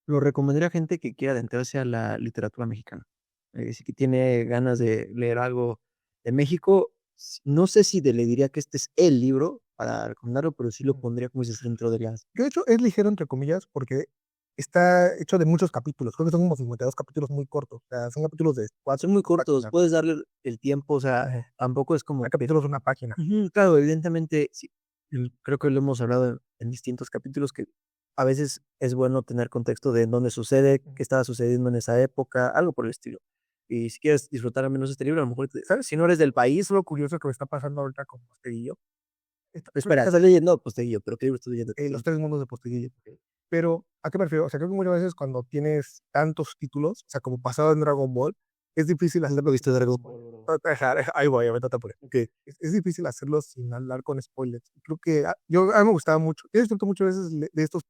lo recomendaría a gente que quiera adentrarse a la literatura mexicana. Si que tiene ganas de leer algo de México, no sé si le diría que este es el libro para recomendarlo, pero sí lo pondría, como dices, dentro de las. Que de hecho es ligero entre comillas porque está hecho de muchos capítulos, creo que son como 52 capítulos muy cortos, o sea, son capítulos de Son muy cortos, páginas. puedes darle el tiempo, o sea, Ujú. tampoco es como Hay capítulos de una página. ujú, claro, evidentemente, sí, creo que lo hemos hablado en distintos capítulos, que a veces es bueno tener contexto de en dónde sucede, qué estaba sucediendo en esa época, algo por el estilo. Y si quieres disfrutar al menos este libro, a lo mejor, ¿sabes? Si no eres del país, Lo curioso que me está pasando ahorita con Posteguillo. espera, ¿estás leyendo? Pues te digo, pero ¿qué libro estás leyendo? Los tres mundos de Posteguillo. Pero, ¿a qué me refiero? O sea, creo que muchas veces cuando tienes tantos títulos, o sea, como pasado en Dragon Ball, es difícil hacerlo. ¿Viste Dragon Ball? Ahí voy, ahorita te apuré. Ok. Es difícil hacerlo sin hablar con spoilers. Creo que a mí me gustaba mucho. Yo disfruto muchas veces de estos,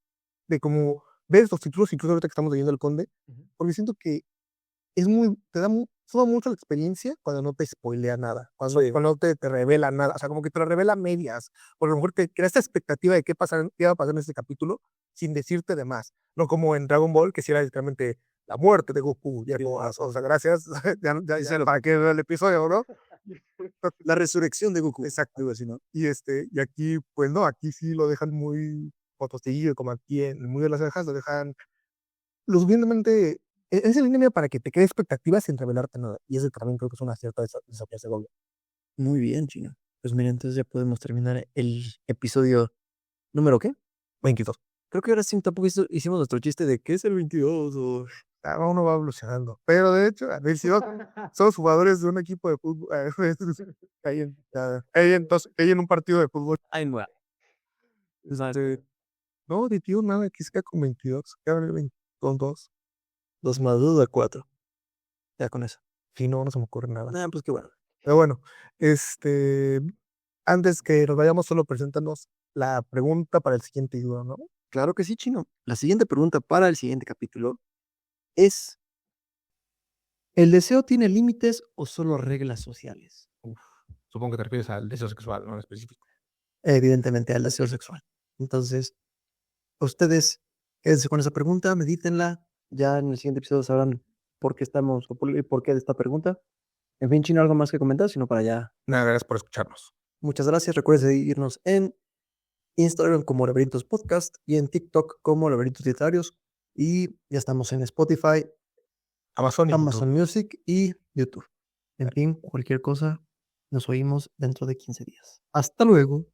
de como ver estos títulos, incluso ahorita que estamos leyendo El Conde, porque siento que es muy, suma mucho la experiencia cuando no te spoilea nada, cuando no te revela nada, o sea, como que te lo revela a medias, porque a lo mejor te crea esta expectativa de qué va a pasar en este capítulo sin decirte de más, no como en Dragon Ball, que si era literalmente la muerte de Goku, ya como, o sea, gracias, ya para qué ver el episodio, ¿no? La resurrección de Goku. Exacto, algo así, ¿no? Y aquí, pues no, aquí sí lo dejan muy potostillo, como aquí en el Muy de las Abejas, lo dejan lo suficientemente. Es el línea para que te quede expectativas sin revelarte nada. Y ese también creo que es una cierta de Sofía Segovia. Muy bien, Chino. Pues mira, entonces ya podemos terminar el episodio número ¿qué? 22. Creo que ahora sí tampoco hicimos nuestro chiste de ¿qué es el 22? O... Uno va evolucionando. Pero de hecho, a ver si somos jugadores de un equipo de fútbol. Ahí en un partido de fútbol. Ay, no. No, de tío, nada, aquí se queda con 22. Queda con 2. 2 más 2 da 4. Ya con eso. Sí, no se me ocurre nada. Ah, pues qué bueno. Pero bueno, antes que nos vayamos, solo preséntanos la pregunta para el siguiente libro, ¿no? Claro que sí, Chino. La siguiente pregunta para el siguiente capítulo es: ¿el deseo tiene límites o solo reglas sociales? Supongo que te refieres al deseo sexual, no en específico. Evidentemente al deseo sexual. Entonces, ustedes quédense con esa pregunta, medítenla. Ya en el siguiente episodio sabrán por qué estamos o por qué de esta pregunta. En fin, Chino, algo más que comentar, sino para ya. Nada, gracias por escucharnos. Muchas gracias. Recuerden seguirnos en Instagram como Laberintos Podcast y en TikTok como Laberintos Literarios. Y ya estamos en Spotify, Amazon y Amazon YouTube. Music y YouTube. En fin, cualquier cosa, nos oímos dentro de 15 días. Hasta luego.